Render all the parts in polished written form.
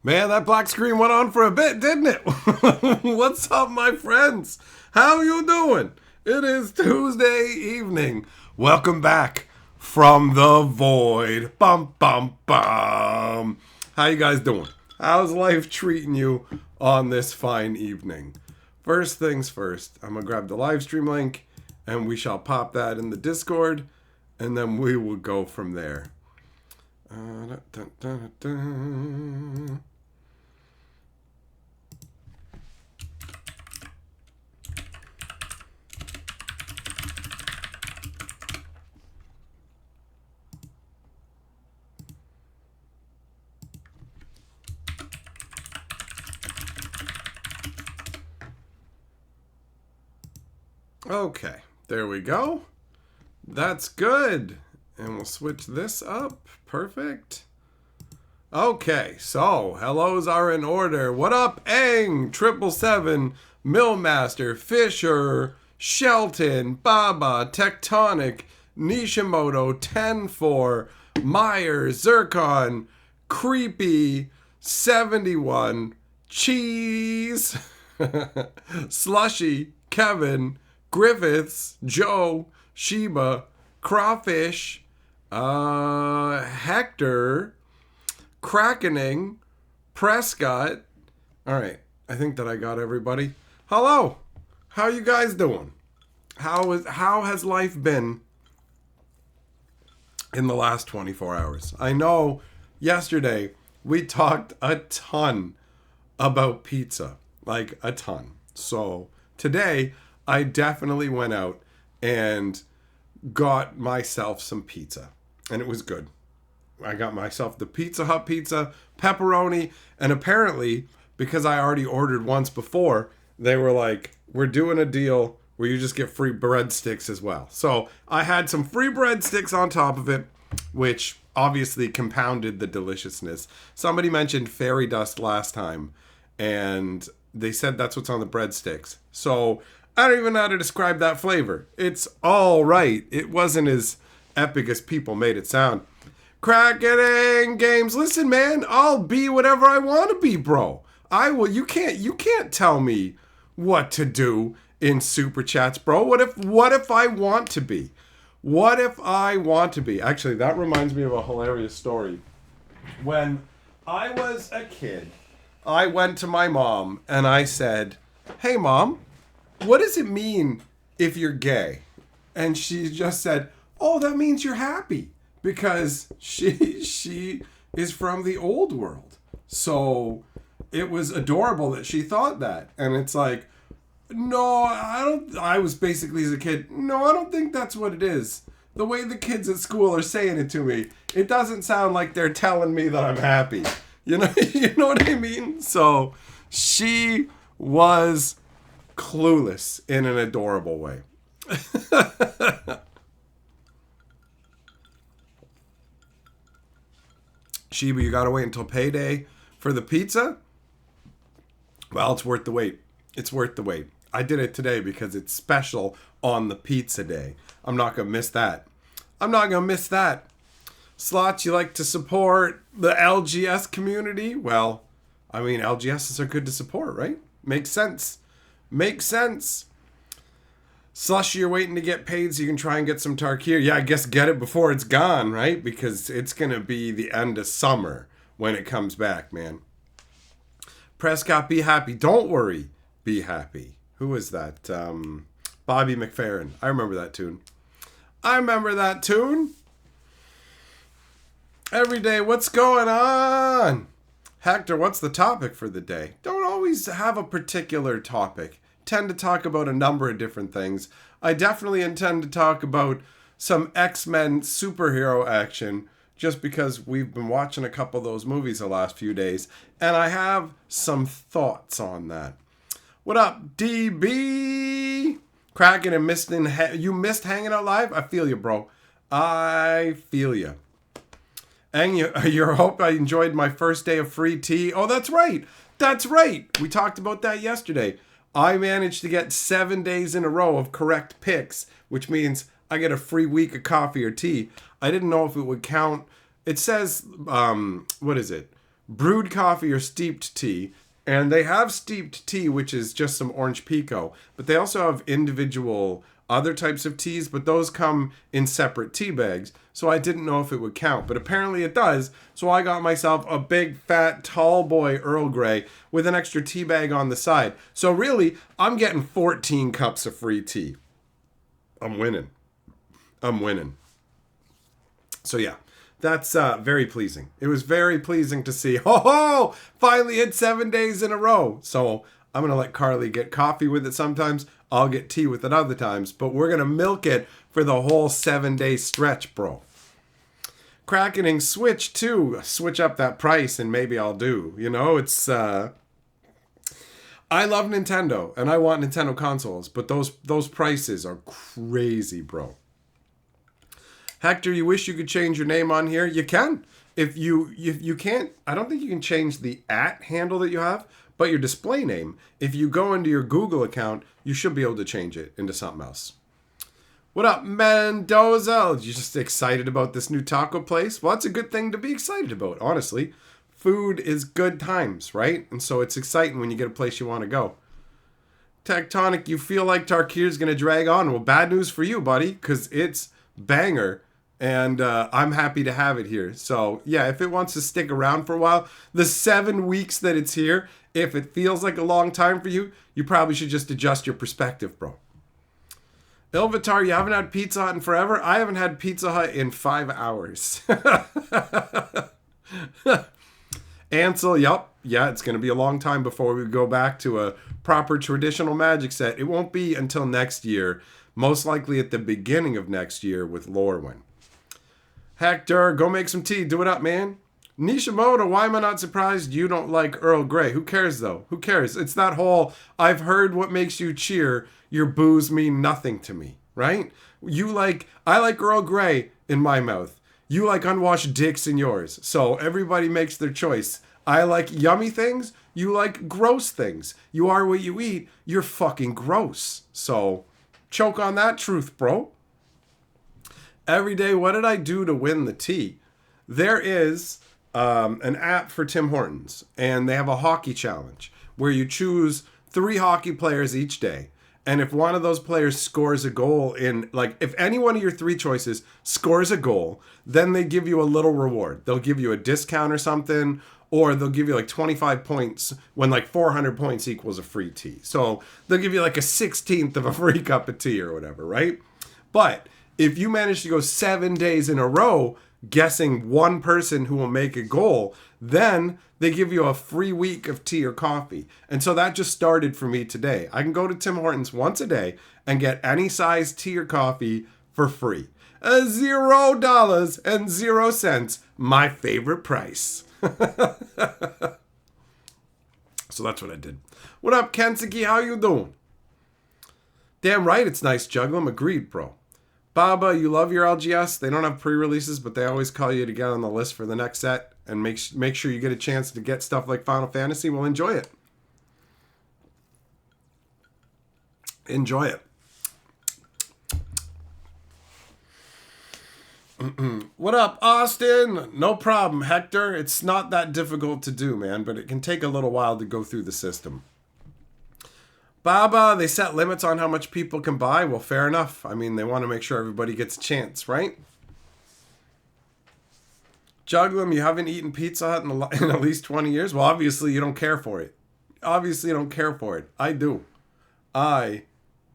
Man, that black screen went on for a bit, didn't it? What's up, my friends? How you doing? It is Tuesday evening. Welcome back from the void. Bum, bum, bum. How you guys doing? How's life treating you on this fine evening? First things first, I'm going to grab the live stream link and we shall pop that in the Discord and then we will go from there. Dun, dun, dun, dun. Okay, there we go. That's good. And we'll switch this up. Perfect. Okay, so hellos are in order. What up, Aang, 777, Millmaster, Fisher, Shelton, Baba, Tectonic, Nishimoto, 10-4, Myers, Zircon, Creepy, 71, Cheese, Slushy, Kevin, Griffiths, Joe, Sheba, Crawfish, Hector, Krakening, Prescott. All right, I think that I got everybody. Hello, how you guys doing? How has life been in the last 24 hours? I know yesterday we talked a ton about pizza, like a ton. So today I definitely went out and got myself some pizza, and it was good. I got myself the Pizza Hut pizza, pepperoni, and apparently, because I already ordered once before, they were like, we're doing a deal where you just get free breadsticks as well. So I had some free breadsticks on top of it, which obviously compounded the deliciousness. Somebody mentioned fairy dust last time, and they said that's what's on the breadsticks. So I don't even know how to describe that flavor. It's all right. It wasn't as epic as people made it sound. Cracking games. Listen, man, I'll be whatever I want to be, bro. I will. You can't tell me what to do in super chats, bro. What if I want to be? What if I want to be? Actually, that reminds me of a hilarious story. When I was a kid, I went to my mom and I said, "Hey, Mom, what does it mean if you're gay?" And she just said, "Oh, that means you're happy." Because she is from the old world. So it was adorable that she thought that. And it's like, no, I was basically as a kid, no, I don't think that's what it is. The way the kids at school are saying it to me, it doesn't sound like they're telling me that I'm happy. You know, you know what I mean? So she was clueless in an adorable way. Sheba, you gotta wait until payday for the pizza? Well, it's worth the wait. It's worth the wait. I did it today because it's special on the pizza day. I'm not gonna miss that. I'm not gonna miss that. Slots, you like to support the LGS community? Well, I mean, LGSs are good to support, right? Makes sense. Makes sense. Slushy, you're waiting to get paid so you can try and get some Tarkir. Yeah, I guess get it before it's gone, right? Because it's going to be the end of summer when it comes back, man. Prescott, be happy. Don't worry, be happy. Who is that? Bobby McFerrin. I remember that tune. Every day, what's going on? Hector, what's the topic for the day? Don't always have a particular topic. Tend to talk about a number of different things. I definitely intend to talk about some X-Men superhero action just because we've been watching a couple of those movies the last few days, and I have some thoughts on that. What up, DB? Cracking and missing. You missed hanging out live? I feel you, bro. I feel you. And you hope I enjoyed my first day of free tea. Oh, that's right. That's right. We talked about that yesterday. I managed to get 7 days in a row of correct picks, which means I get a free week of coffee or tea. I didn't know if it would count. It says, what is it? brewed coffee or steeped tea. And they have steeped tea, which is just some orange pico. But they also have individual other types of teas, but those come in separate tea bags. So I didn't know if it would count, but apparently it does. So I got myself a big, fat, tall boy Earl Grey with an extra tea bag on the side. So really, I'm getting 14 cups of free tea. I'm winning. So yeah, that's very pleasing. It was very pleasing to see. Ho! Finally hit 7 days in a row. So I'm going to let Carly get coffee with it sometimes. I'll get tea with it other times. But we're going to milk it for the whole 7-day stretch, bro. Crackening Switch, too. Switch up that price and maybe I'll do. You know, it's... I love Nintendo and I want Nintendo consoles. But those prices are crazy, bro. Hector, you wish you could change your name on here? You can. If you can't, I don't think you can change the @ handle that you have, but your display name, if you go into your Google account, you should be able to change it into something else. What up, Mendoza? You just excited about this new taco place? Well, that's a good thing to be excited about, honestly. Food is good times, right? And so it's exciting when you get a place you want to go. Tectonic, you feel like Tarkir's going to drag on. Well, bad news for you, buddy, because it's banger. And I'm happy to have it here. So, yeah, if it wants to stick around for a while, the 7 weeks that it's here, if it feels like a long time for you, you probably should just adjust your perspective, bro. Ilvitar, you haven't had Pizza Hut in forever? I haven't had Pizza Hut in 5 hours. Ansel, yep. Yeah, it's going to be a long time before we go back to a proper traditional Magic set. It won't be until next year, most likely at the beginning of next year with Lorwyn. Hector, go make some tea. Do it up, man. Nishimoto, why am I not surprised you don't like Earl Grey? Who cares, though? Who cares? It's that whole, I've heard what makes you cheer, your boos mean nothing to me, right? I like Earl Grey in my mouth. You like unwashed dicks in yours. So everybody makes their choice. I like yummy things. You like gross things. You are what you eat. You're fucking gross. So choke on that truth, bro. Every day, what did I do to win the tea? There is an app for Tim Hortons, and they have a hockey challenge where you choose 3 hockey players each day. And if one of those players scores a goal if any one of your 3 choices scores a goal, then they give you a little reward. They'll give you a discount or something, or they'll give you 25 points when 400 points equals a free tea. So they'll give you a 16th of a free cup of tea or whatever, right? But if you manage to go 7 days in a row guessing one person who will make a goal, then they give you a free week of tea or coffee. And so that just started for me today. I can go to Tim Hortons once a day and get any size tea or coffee for free. $0.00, my favorite price. So that's what I did. What up, Kensuke? How you doing? Damn right it's nice, Jugglim. Agreed, bro. Baba, you love your LGS. They don't have pre-releases, but they always call you to get on the list for the next set and make sure you get a chance to get stuff like Final Fantasy. Well, enjoy it. Enjoy it. What up, Austin? No problem, Hector. It's not that difficult to do, man, but it can take a little while to go through the system. Baba, they set limits on how much people can buy. Well, fair enough. I mean, they want to make sure everybody gets a chance, right? Jugglim, you haven't eaten Pizza Hut in at least 20 years? Well, obviously you don't care for it. Obviously you don't care for it. I do. I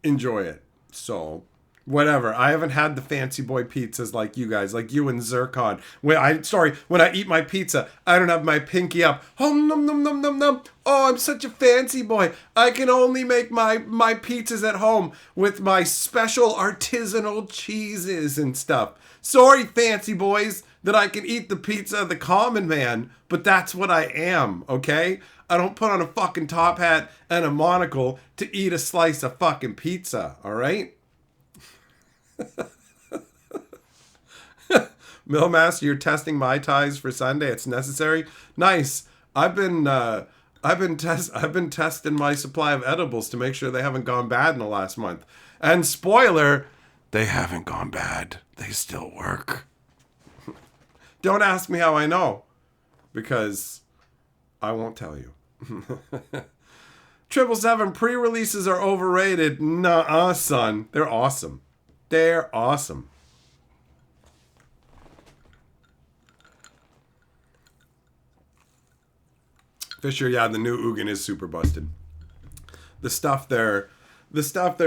enjoy it. So, whatever. I haven't had the fancy boy pizzas like you guys, like you and Zircon. When I eat my pizza, I don't have my pinky up. Oh, num, num, num, num, num. Oh, I'm such a fancy boy. I can only make my pizzas at home with my special artisanal cheeses and stuff. Sorry, fancy boys, that I can eat the pizza of the common man, but that's what I am, okay? I don't put on a fucking top hat and a monocle to eat a slice of fucking pizza, all right? Millmaster, you're testing Mai Tais for Sunday. It's necessary. Nice. I've been testing my supply of edibles to make sure they haven't gone bad in the last month. And spoiler, they haven't gone bad. They still work. Don't ask me how I know, because I won't tell you. 777 pre-releases are overrated. Nuh-uh, son. They're awesome. They're awesome. Fisher, yeah, the new Ugin is super busted. The stuff they're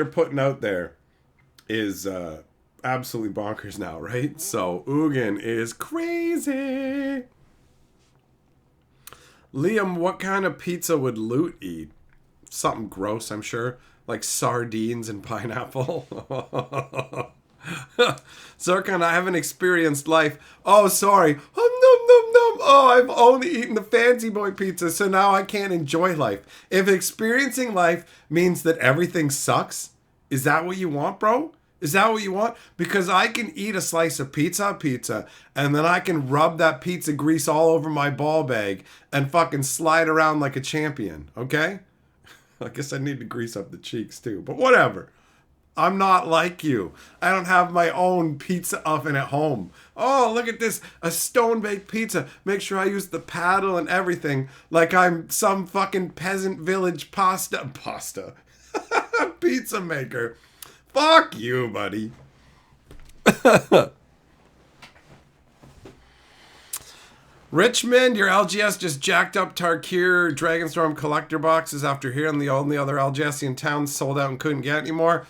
putting out there is absolutely bonkers now, right? So Ugin is crazy. Liam, what kind of pizza would Loot eat? Something gross, I'm sure. Like sardines and pineapple. Zircon, I haven't experienced life. Oh, sorry. Oh, I've only eaten the fancy boy pizza, so now I can't enjoy life. If experiencing life means that everything sucks, is that what you want, bro? Is that what you want? Because I can eat a slice of pizza, and then I can rub that pizza grease all over my ball bag and fucking slide around like a champion, okay? I guess I need to grease up the cheeks too, but whatever. I'm not like you. I don't have my own pizza oven at home. Oh, look at this. A stone-baked pizza. Make sure I use the paddle and everything like I'm some fucking peasant village pasta pizza maker. Fuck you, buddy. Richmond, your LGS just jacked up Tarkir Dragonstorm collector boxes after hearing the only other LGS in town sold out and couldn't get anymore.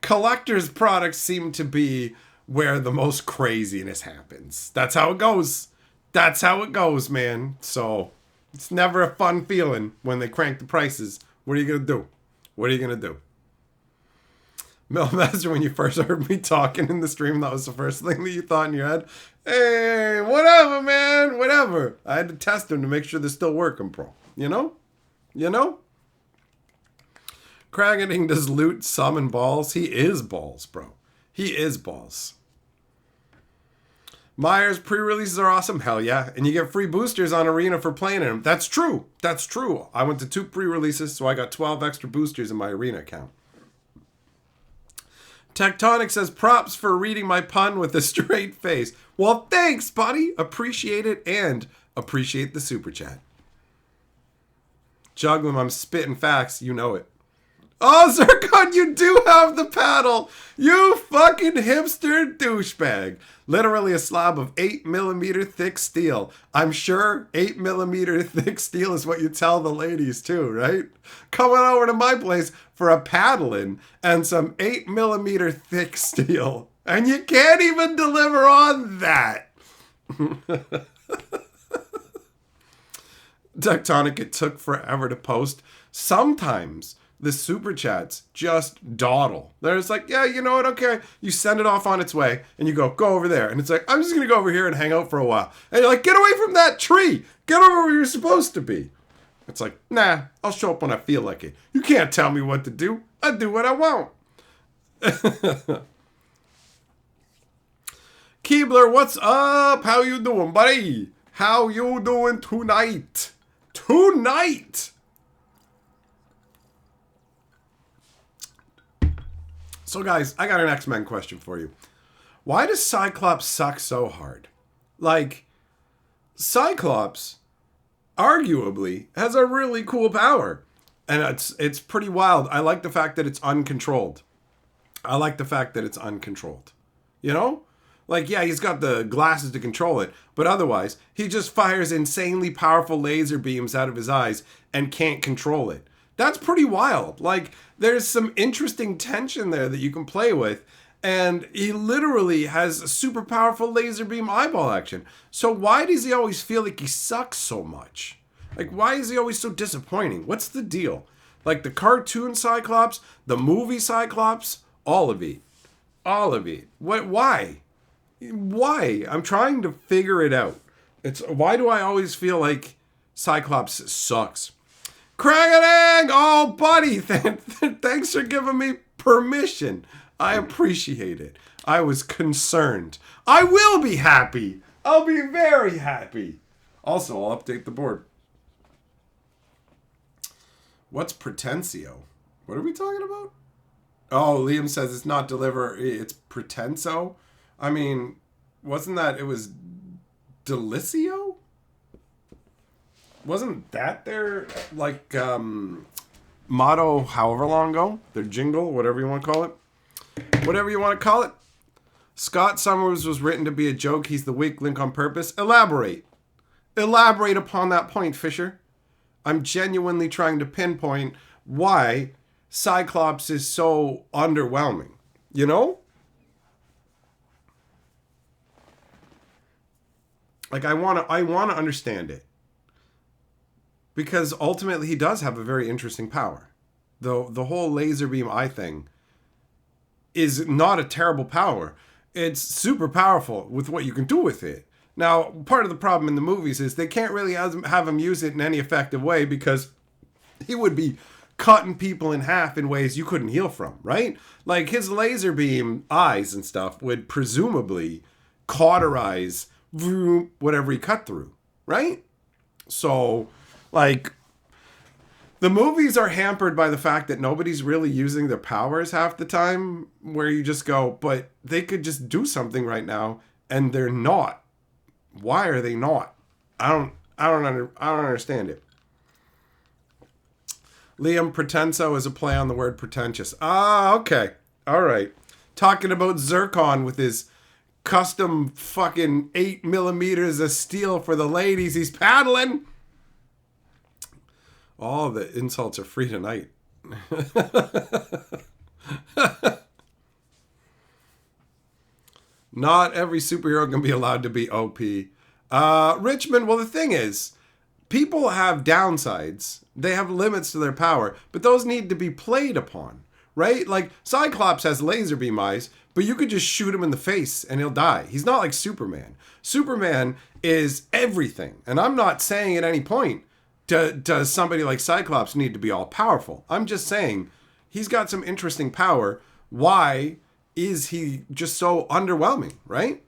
Collector's products seem to be where the most craziness happens. That's how it goes. That's how it goes, man. So it's never a fun feeling when they crank the prices. What are you going to do? What are you going to do? Millmaster, when you first heard me talking in the stream, that was the first thing that you thought in your head. Hey, whatever, man. Whatever. I had to test them to make sure they're still working, bro. You know? You know? Craggeting does Loot summon balls? He is balls, bro. He is balls. Myers pre-releases are awesome. Hell yeah. And you get free boosters on Arena for playing in them. That's true. That's true. I went to 2 pre-releases, so I got 12 extra boosters in my Arena account. Tectonic says, props for reading my pun with a straight face. Well, thanks, buddy. Appreciate it and appreciate the super chat. Juglum, I'm spitting facts. You know it. Oh, Zircon, you do have the paddle. You fucking hipster douchebag. Literally a slab of 8mm thick steel. I'm sure 8mm thick steel is what you tell the ladies too, right? Coming over to my place for a paddling and some 8mm thick steel. And you can't even deliver on that. Tectonic, it took forever to post. Sometimes the super chats just dawdle. They're just like, yeah, you know what? Okay. You send it off on its way and you go over there. And it's like, I'm just going to go over here and hang out for a while. And you're like, get away from that tree. Get over where you're supposed to be. It's like, nah, I'll show up when I feel like it. You can't tell me what to do. I do what I want. Keebler, what's up? How you doing, buddy? How you doing tonight? Tonight! So guys, I got an X-Men question for you. Why does Cyclops suck so hard? Like, Cyclops, arguably, has a really cool power. And it's pretty wild. I like the fact that it's uncontrolled. I like the fact that it's uncontrolled. You know? Like, yeah, he's got the glasses to control it. But otherwise, he just fires insanely powerful laser beams out of his eyes and can't control it. That's pretty wild. Like, there's some interesting tension there that you can play with. And he literally has a super powerful laser beam eyeball action. So why does he always feel like he sucks so much? Like, why is he always so disappointing? What's the deal? Like, the cartoon Cyclops, the movie Cyclops, all of it. All of it. What? Why? Why? I'm trying to figure it out. Why do I always feel like Cyclops sucks? Craggadang! Oh, buddy, thanks for giving me permission. I appreciate it. I was concerned. I will be happy. I'll be very happy. Also, I'll update the board. What's Pretensio? What are we talking about? Oh, Liam says it's not deliver, it's Pretenso. I mean, wasn't that, it was Delicio? Wasn't that their like motto however long ago? Their jingle, whatever you want to call it. Whatever you want to call it. Scott Summers was written to be a joke. He's the weak link on purpose. Elaborate. Elaborate upon that point, Fisher. I'm genuinely trying to pinpoint why Cyclops is so underwhelming. You know? Like I want to understand it. Because ultimately he does have a very interesting power. The whole laser beam eye thing is not a terrible power. It's super powerful with what you can do with it. Now, part of the problem in the movies is they can't really have him use it in any effective way because he would be cutting people in half in ways you couldn't heal from, right? Like his laser beam eyes and stuff would presumably cauterize whatever he cut through, right? So, like, the movies are hampered by the fact that nobody's really using their powers half the time, where you just go, but they could just do something right now, and they're not. Why are they not? I don't understand it. Liam Pretenso is a play on the word pretentious. Ah, okay. All right. Talking about Zircon with his custom fucking 8 millimeters of steel for the ladies he's paddling. All the insults are free tonight. Not every superhero can be allowed to be OP. Richmond, well, the thing is, people have downsides. They have limits to their power, but those need to be played upon, right? Like, Cyclops has laser beam eyes, but you could just shoot him in the face and he'll die. He's not like Superman. Superman is everything. And I'm not saying at any point, does somebody like Cyclops need to be all powerful? I'm just saying he's got some interesting power. Why is he just so underwhelming, right?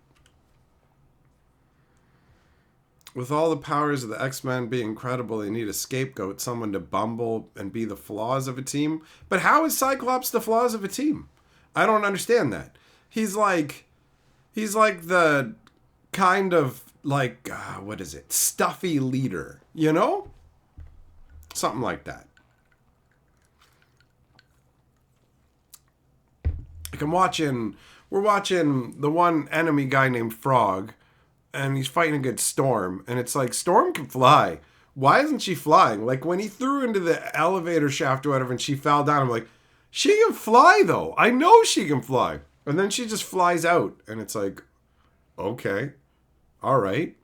With all the powers of the X-Men being incredible, they need a scapegoat, someone to bumble and be the flaws of a team. But how is Cyclops the flaws of a team? I don't understand that. He's like the kind of like, what is it? Stuffy leader, you know? Something like that. Like we're watching the one enemy guy named Frog, and he's fighting against Storm, and it's like, Storm can fly. Why isn't she flying? Like, when he threw into the elevator shaft or whatever and she fell down, I'm like, she can fly, though. I know she can fly. And then she just flies out, and it's like, okay, all right.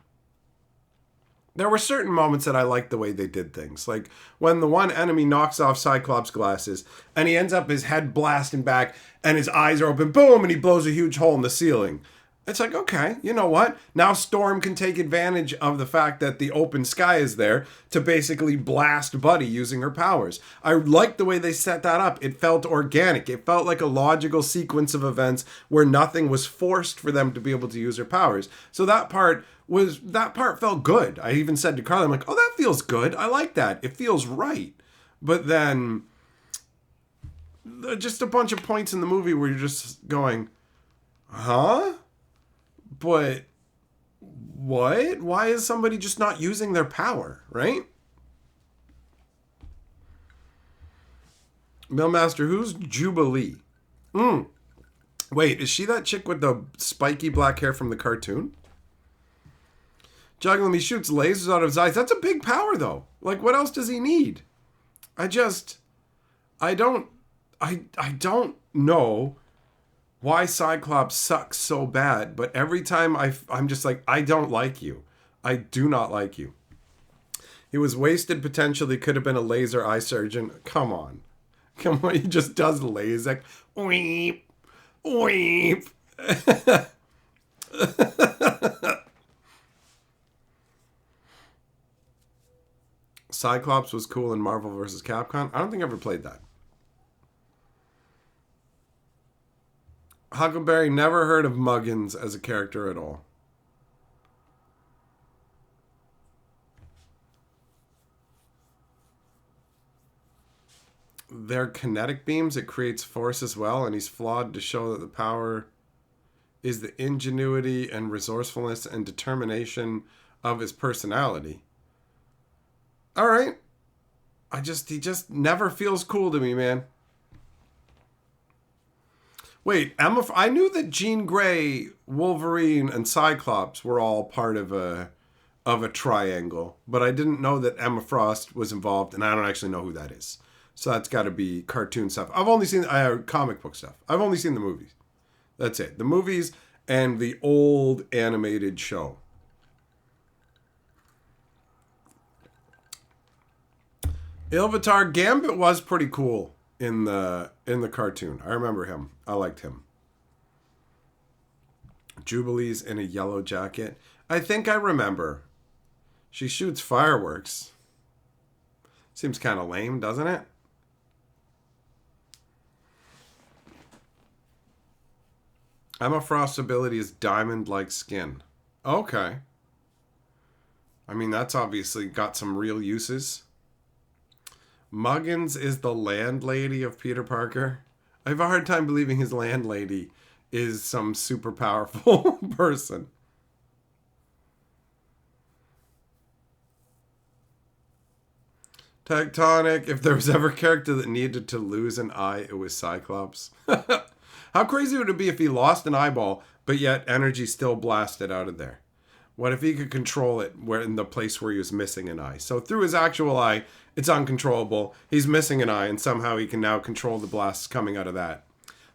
There were certain moments that I liked the way they did things. Like, when the one enemy knocks off Cyclops' glasses, and he ends up his head blasting back, and his eyes are open, boom, and he blows a huge hole in the ceiling. It's like, okay, you know what? Now Storm can take advantage of the fact that the open sky is there to basically blast Buddy using her powers. I liked the way they set that up. It felt organic. It felt like a logical sequence of events where nothing was forced for them to be able to use their powers. So that part felt good. I even said to Carly, I'm like, oh, that feels good. I like that. It feels right. But then just a bunch of points in the movie where you're just going, huh? But what? Why is somebody just not using their power, right? Millmaster, who's Jubilee? Wait, is she that chick with the spiky black hair from the cartoon? Juggling, he shoots lasers out of his eyes. That's a big power, though. Like, what else does he need? I don't know why Cyclops sucks so bad, but every time I'm just like, I don't like you. I do not like you. He was wasted potential. He could have been a laser eye surgeon. Come on. He just does LASIK. Weep. Weep. Cyclops was cool in Marvel vs. Capcom. I don't think I ever played that. Huckleberry, never heard of Muggins as a character at all. They're kinetic beams. It creates force as well, and he's flawed to show that the power is the ingenuity and resourcefulness and determination of his personality. All right. He just never feels cool to me, man. Wait, I knew that Jean Grey, Wolverine, and Cyclops were all part of a triangle, but I didn't know that Emma Frost was involved, and I don't actually know who that is. So that's got to be cartoon stuff. I've only seen comic book stuff. I've only seen the movies. That's it. The movies and the old animated show. Ilvatar Gambit was pretty cool in the cartoon. I remember him. I liked him. Jubilee's in a yellow jacket. I think I remember. She shoots fireworks. Seems kind of lame, doesn't it? Emma Frost's ability is diamond-like skin. Okay. I mean, that's obviously got some real uses. Muggins is the landlady of Peter Parker. I have a hard time believing his landlady is some super powerful person. Tectonic, if there was ever a character that needed to lose an eye, it was Cyclops. How crazy would it be if he lost an eyeball, but yet energy still blasted out of there? What if he could control it where in the place where he was missing an eye? So through his actual eye, it's uncontrollable. He's missing an eye, and somehow he can now control the blasts coming out of that.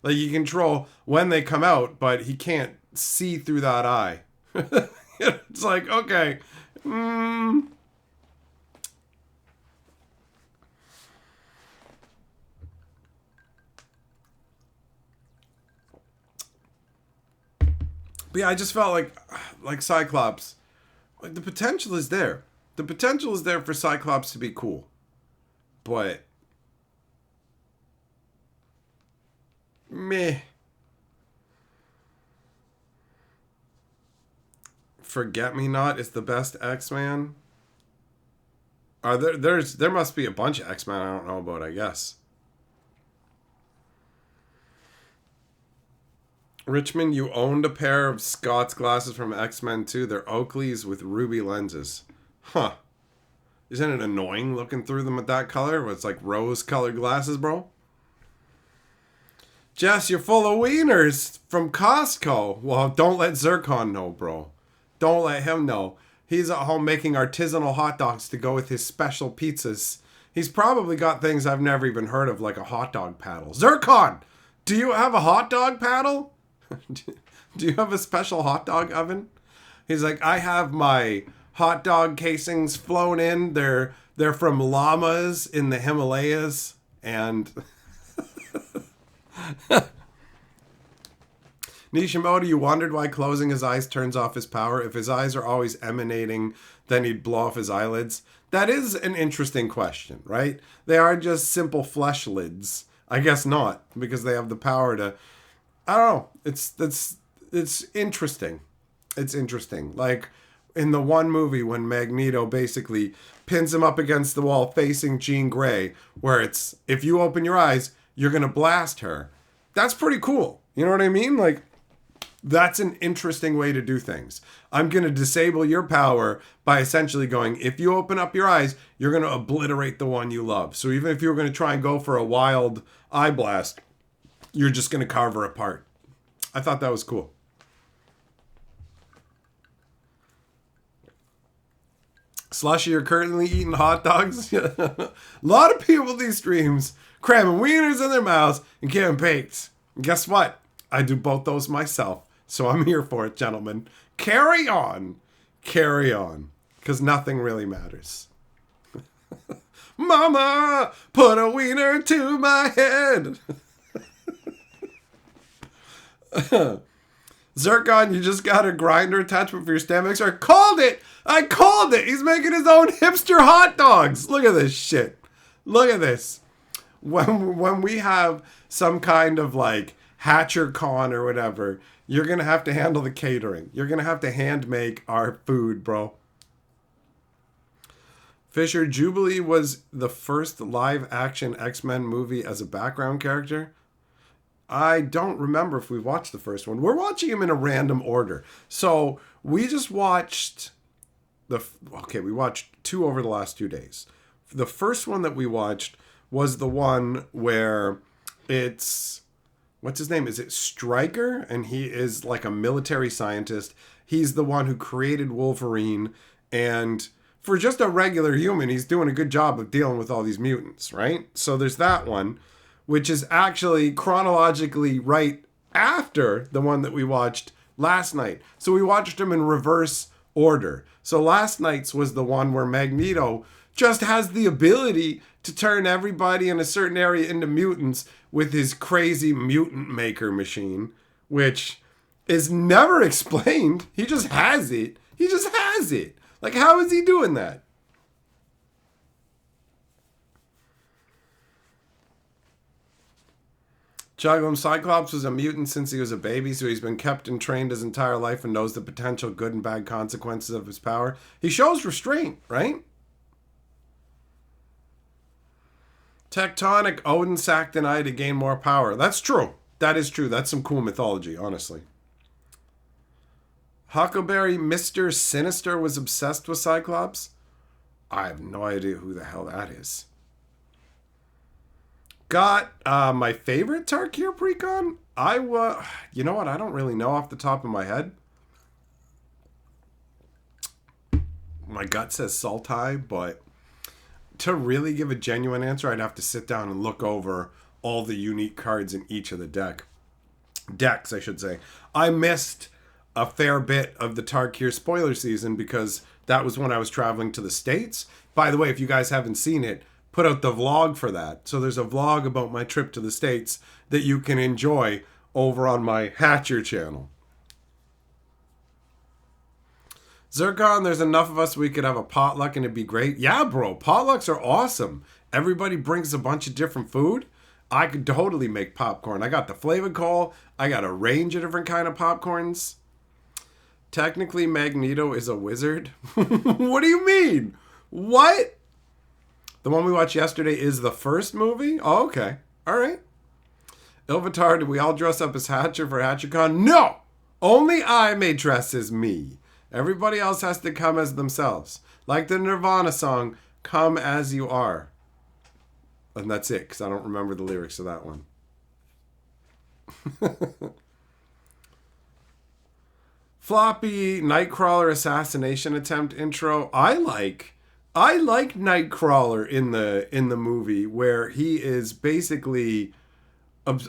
Like, he can control when they come out, but he can't see through that eye. It's like, okay. But yeah, I just felt like Cyclops, like the potential is there. The potential is there for Cyclops to be cool. But meh. Forget Me Not is the best X-Man. Are there must be a bunch of X-Men I don't know about, I guess. Richmond, you owned a pair of Scott's glasses from X-Men 2. They're Oakleys with ruby lenses. Huh. Isn't it annoying looking through them at that color? It's like rose-colored glasses, bro. Jess, you're full of wieners from Costco. Well, don't let Zircon know, bro. Don't let him know. He's at home making artisanal hot dogs to go with his special pizzas. He's probably got things I've never even heard of, like a hot dog paddle. Zircon, do you have a hot dog paddle? Do you have a special hot dog oven? He's like, I have my hot dog casings flown in. They're from llamas in the Himalayas. And Nishimoto, you wondered why closing his eyes turns off his power. If his eyes are always emanating, then he'd blow off his eyelids. That is an interesting question, right? They are just simple flesh lids. I guess not, because they have the power to... I don't know. It's interesting. It's interesting. Like in the one movie when Magneto basically pins him up against the wall facing Jean Grey, where it's, if you open your eyes, you're going to blast her. That's pretty cool. You know what I mean? Like, that's an interesting way to do things. I'm going to disable your power by essentially going, if you open up your eyes, you're going to obliterate the one you love. So even if you were going to try and go for a wild eye blast, you're just going to carve her apart. I thought that was cool. Slushy, you're currently eating hot dogs? A lot of people these streams cramming wieners in their mouths and getting baked. And guess what? I do both those myself. So I'm here for it, gentlemen. Carry on. Carry on. Because nothing really matters. Mama, put a wiener to my head. Zircon, you just got a grinder attachment for your stand mixer. I called it. He's making his own hipster hot dogs. Look at this shit. Look at this. When we have some kind of like Hatcher Con or whatever, you're going to have to handle the catering. You're going to have to hand make our food, bro. Fisher, Jubilee was the first live action X-Men movie as a background character. I don't remember if we watched the first one. We're watching them in a random order. So we just watched Okay, we watched two over the last 2 days. The first one that we watched was the one where it's, what's his name? Is it Stryker? And he is like a military scientist. He's the one who created Wolverine. And for just a regular human, he's doing a good job of dealing with all these mutants, right? So there's that one, which is actually chronologically right after the one that we watched last night. So we watched them in reverse order. So last night's was the one where Magneto just has the ability to turn everybody in a certain area into mutants with his crazy mutant maker machine, which is never explained. He just has it. He just has it. Like, how is he doing that? Juggling Cyclops was a mutant since he was a baby, so he's been kept and trained his entire life and knows the potential good and bad consequences of his power. He shows restraint, right? Tectonic, Odin sacked an eye to gain more power. That's true. That is true. That's some cool mythology, honestly. Huckleberry Mr. Sinister was obsessed with Cyclops? I have no idea who the hell that is. Got my favorite Tarkir precon? You know what? I don't really know off the top of my head. My gut says Sultai, but to really give a genuine answer, I'd have to sit down and look over all the unique cards in each of the decks, I should say. I missed a fair bit of the Tarkir spoiler season because that was when I was traveling to the States. By the way, if you guys haven't seen it, put out the vlog for that. So there's a vlog about my trip to the States that you can enjoy over on my Hatcher channel. Zircon, there's enough of us we could have a potluck and it'd be great. Yeah, bro, potlucks are awesome. Everybody brings a bunch of different food. I could totally make popcorn. I got the Flavor Call. I got a range of different kind of popcorns. Technically, Magneto is a wizard. What do you mean? What? The one we watched yesterday is the first movie? Oh, okay. All right. Ilvatar, do we all dress up as Hatcher for HatcherCon? No! Only I may dress as me. Everybody else has to come as themselves. Like the Nirvana song, Come As You Are. And that's it, because I don't remember the lyrics of that one. Floppy Nightcrawler assassination attempt intro. I like Nightcrawler in the movie where he is basically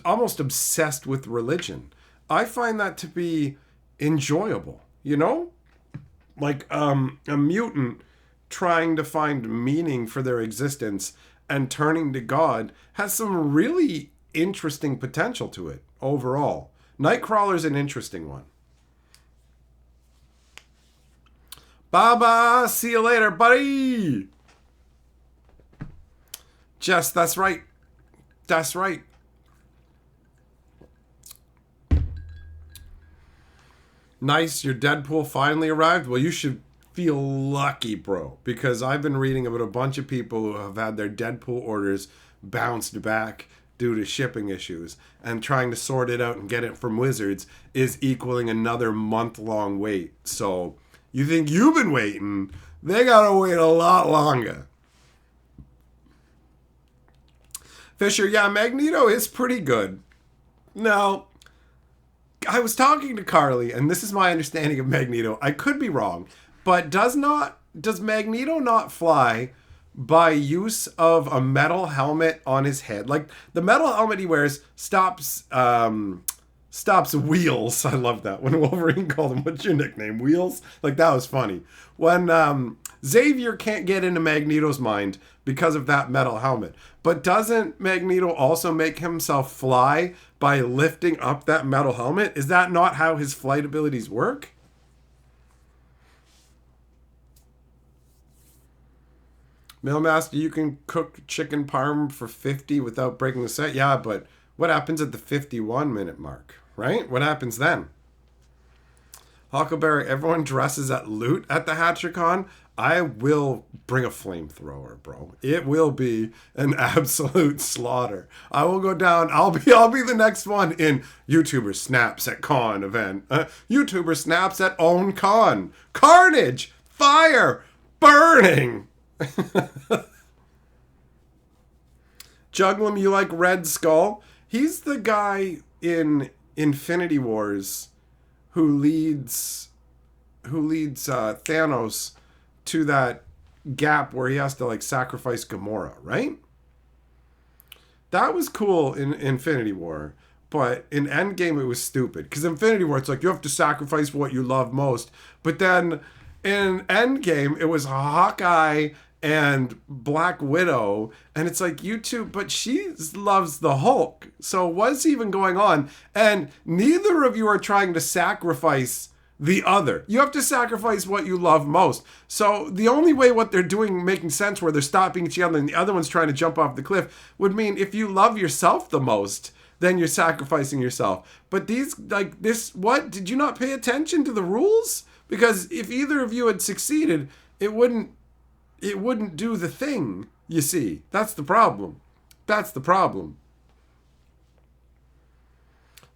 almost obsessed with religion. I find that to be enjoyable, you know? Like a mutant trying to find meaning for their existence and turning to God has some really interesting potential to it overall. Nightcrawler's an interesting one. Baba, see you later, buddy. Jess, that's right. That's right. Nice, your Deadpool finally arrived. Well, you should feel lucky, bro, because I've been reading about a bunch of people who have had their Deadpool orders bounced back due to shipping issues, and trying to sort it out and get it from Wizards is equaling another month-long wait. So you think you've been waiting, they gotta wait a lot longer. Fisher, yeah, Magneto is pretty good. Now, I was talking to Carly, and this is my understanding of Magneto. I could be wrong, but does Magneto not fly by use of a metal helmet on his head? Like, the metal helmet he wears stops Wheels. I love that. When Wolverine called him, what's your nickname? Wheels? Like, that was funny. When Xavier can't get into Magneto's mind because of that metal helmet. But doesn't Magneto also make himself fly by lifting up that metal helmet? Is that not how his flight abilities work? Millmaster, you can cook chicken parm for 50 without breaking the set. Yeah, but what happens at the 51-minute mark, right? What happens then? Huckleberry, everyone dresses at loot at the HatcherCon. I will bring a flamethrower, bro. It will be an absolute slaughter. I will go down. I'll be the next one in YouTuber snaps at con event. YouTuber snaps at own con. Carnage. fire, burning. Juglum, you like Red Skull? He's the guy in Infinity Wars who leads Thanos to that gap where he has to like sacrifice Gamora, right? That was cool in Infinity War, but in Endgame it was stupid. Because Infinity War, it's like you have to sacrifice what you love most. But then in Endgame, it was Hawkeye and Black Widow, and it's like you two, but she loves the Hulk. So what's even going on? And neither of you are trying to sacrifice the other. You have to sacrifice what you love most. So the only way what they're doing making sense where they're stopping each other and the other one's trying to jump off the cliff would mean if you love yourself the most, then you're sacrificing yourself. But these, like this, what? Did you not pay attention to the rules? Because if either of you had succeeded, it wouldn't do the thing, you see. That's the problem. That's the problem.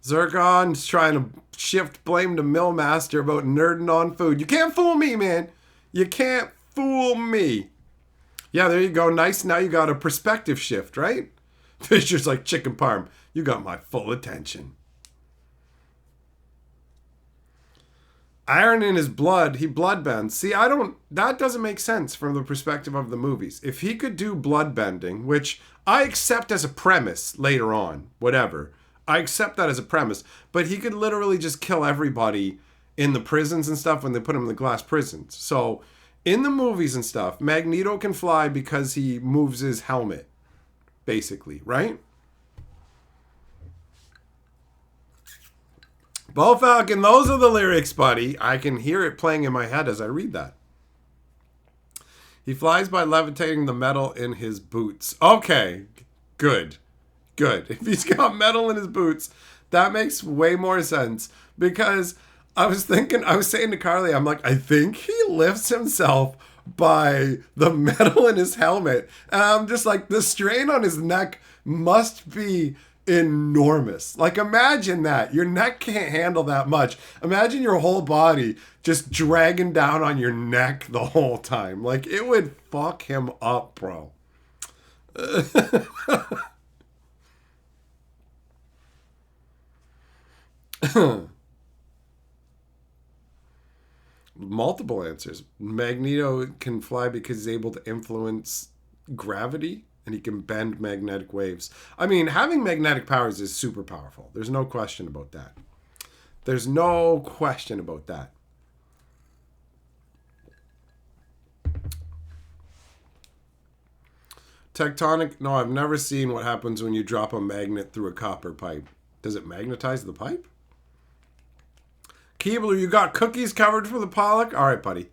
Zircon's trying to shift blame to Millmaster about nerding on food. You can't fool me, man. You can't fool me. Yeah, there you go. Nice. Now you got a perspective shift, right? Fisher's like chicken parm. You got my full attention. Iron in his blood, he bloodbends. See, that doesn't make sense from the perspective of the movies. If he could do bloodbending, which I accept as a premise later on, whatever. I accept that as a premise. But he could literally just kill everybody in the prisons and stuff when they put him in the glass prisons. So, in the movies and stuff, Magneto can fly because he moves his helmet, basically, right? Bo Falcon, those are the lyrics, buddy. I can hear it playing in my head as I read that. He flies by levitating the metal in his boots. Okay, good. If he's got metal in his boots, that makes way more sense. Because I was saying to Carly, I'm like, I think he lifts himself by the metal in his helmet. And I'm just like, the strain on his neck must be enormous. Like, imagine that. Your neck can't handle that much. Imagine your whole body just dragging down on your neck the whole time. Like, it would fuck him up, bro. Multiple answers. Magneto can fly because he's able to influence gravity and he can bend magnetic waves. I mean, having magnetic powers is super powerful. There's no question about that. There's no question about that. Tectonic, no, I've never seen what happens when you drop a magnet through a copper pipe. Does it magnetize the pipe? Keebler, you got cookies covered for the Pollock? All right, buddy.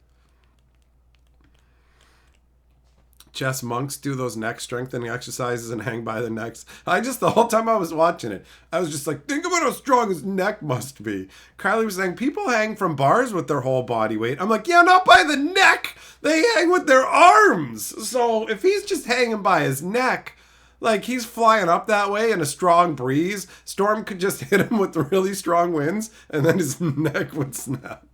Chess monks do those neck strengthening exercises and hang by the necks. The whole time I was watching it, I was just like, think about how strong his neck must be. Carly was saying, people hang from bars with their whole body weight. I'm like, yeah, not by the neck. They hang with their arms. So if he's just hanging by his neck, like he's flying up that way in a strong breeze, Storm could just hit him with really strong winds and then his neck would snap.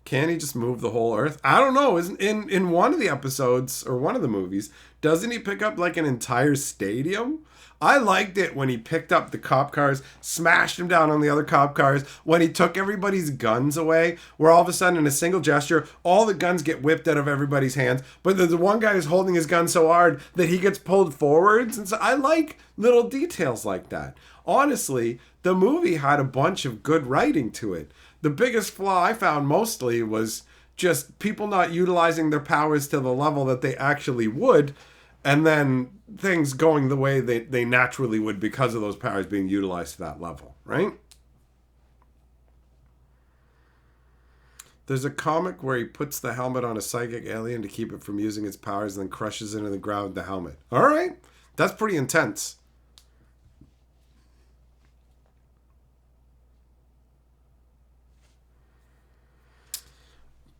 Can he just move the whole earth? I don't know. Isn't in one of the episodes or one of the movies, doesn't he pick up like an entire stadium? I liked it when he picked up the cop cars, smashed them down on the other cop cars, when he took everybody's guns away, where all of a sudden in a single gesture, all the guns get whipped out of everybody's hands, but the one guy is holding his gun so hard that he gets pulled forwards. And so I like little details like that. Honestly, the movie had a bunch of good writing to it. The biggest flaw I found mostly was just people not utilizing their powers to the level that they actually would, and then things going the way they naturally would because of those powers being utilized to that level, right? There's a comic where he puts the helmet on a psychic alien to keep it from using its powers and then crushes into the ground with the helmet. All right. That's pretty intense.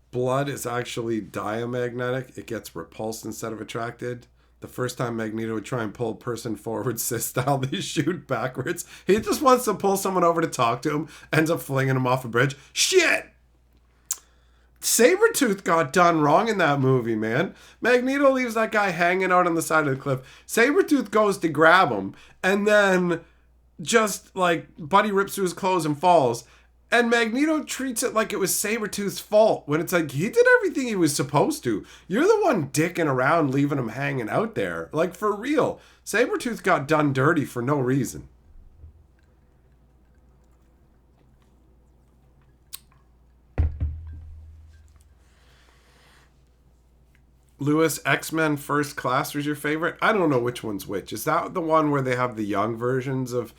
Blood is actually diamagnetic. It gets repulsed instead of attracted. The first time Magneto would try and pull a person forward, Sith style, they shoot backwards. He just wants to pull someone over to talk to him, ends up flinging him off a bridge. Shit! Sabretooth got done wrong in that movie, man. Magneto leaves that guy hanging out on the side of the cliff. Sabretooth goes to grab him, and then just like Buddy rips through his clothes and falls. And Magneto treats it like it was Sabretooth's fault when it's like he did everything he was supposed to. You're the one dicking around leaving him hanging out there. Like, for real. Sabretooth got done dirty for no reason. Lewis, X-Men First Class was your favorite? I don't know which one's which. Is that the one where they have the young versions of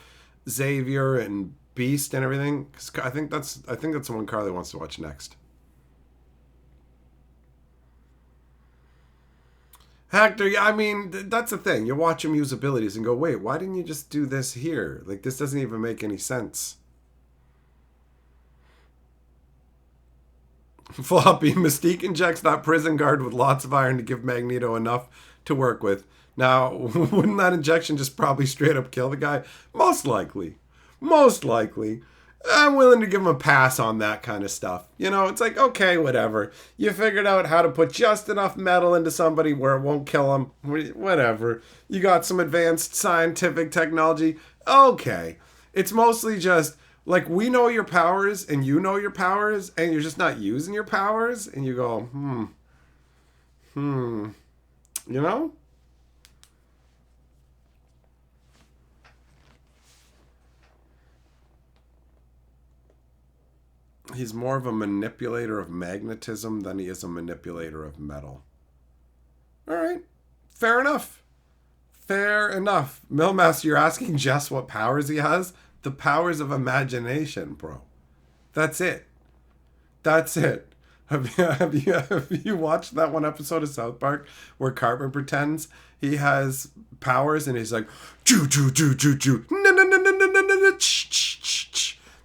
Xavier and Beast and everything? 'Cause I think that's the one Carly wants to watch next. Hector, yeah, I mean, that's the thing. You watch him use abilities and go, wait, why didn't you just do this here? Like, this doesn't even make any sense. Floppy, Mystique injects that prison guard with lots of iron to give Magneto enough to work with. Now, wouldn't that injection just probably straight up kill the guy? Most likely. Most likely. I'm willing to give him a pass on that kind of stuff. You know, it's like, okay, whatever. You figured out how to put just enough metal into somebody where it won't kill him. Whatever. You got some advanced scientific technology. Okay. It's mostly just, like, we know your powers and you know your powers and you're just not using your powers. And you go, you know? He's more of a manipulator of magnetism than he is a manipulator of metal. All right. Fair enough. Fair enough. Millmaster, you're asking Jess what powers he has? The powers of imagination, bro. That's it. That's it. Have you watched that one episode of South Park where Cartman pretends he has powers and he's like, choo choo choo choo choo, no no no no no no no,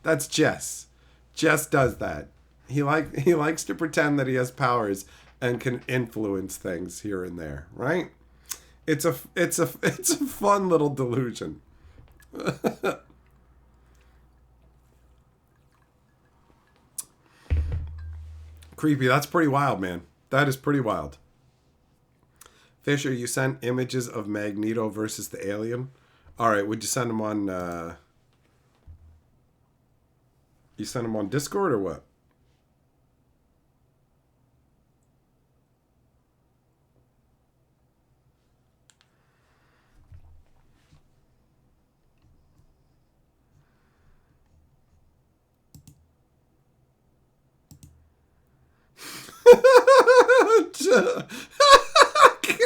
that's Jess. Jess does that. He likes to pretend that he has powers and can influence things here and there, right? It's a fun little delusion. Creepy. That's pretty wild, man. That is pretty wild. Fisher, you sent images of Magneto versus the alien. All right, would you send them on? You sent them on Discord or what?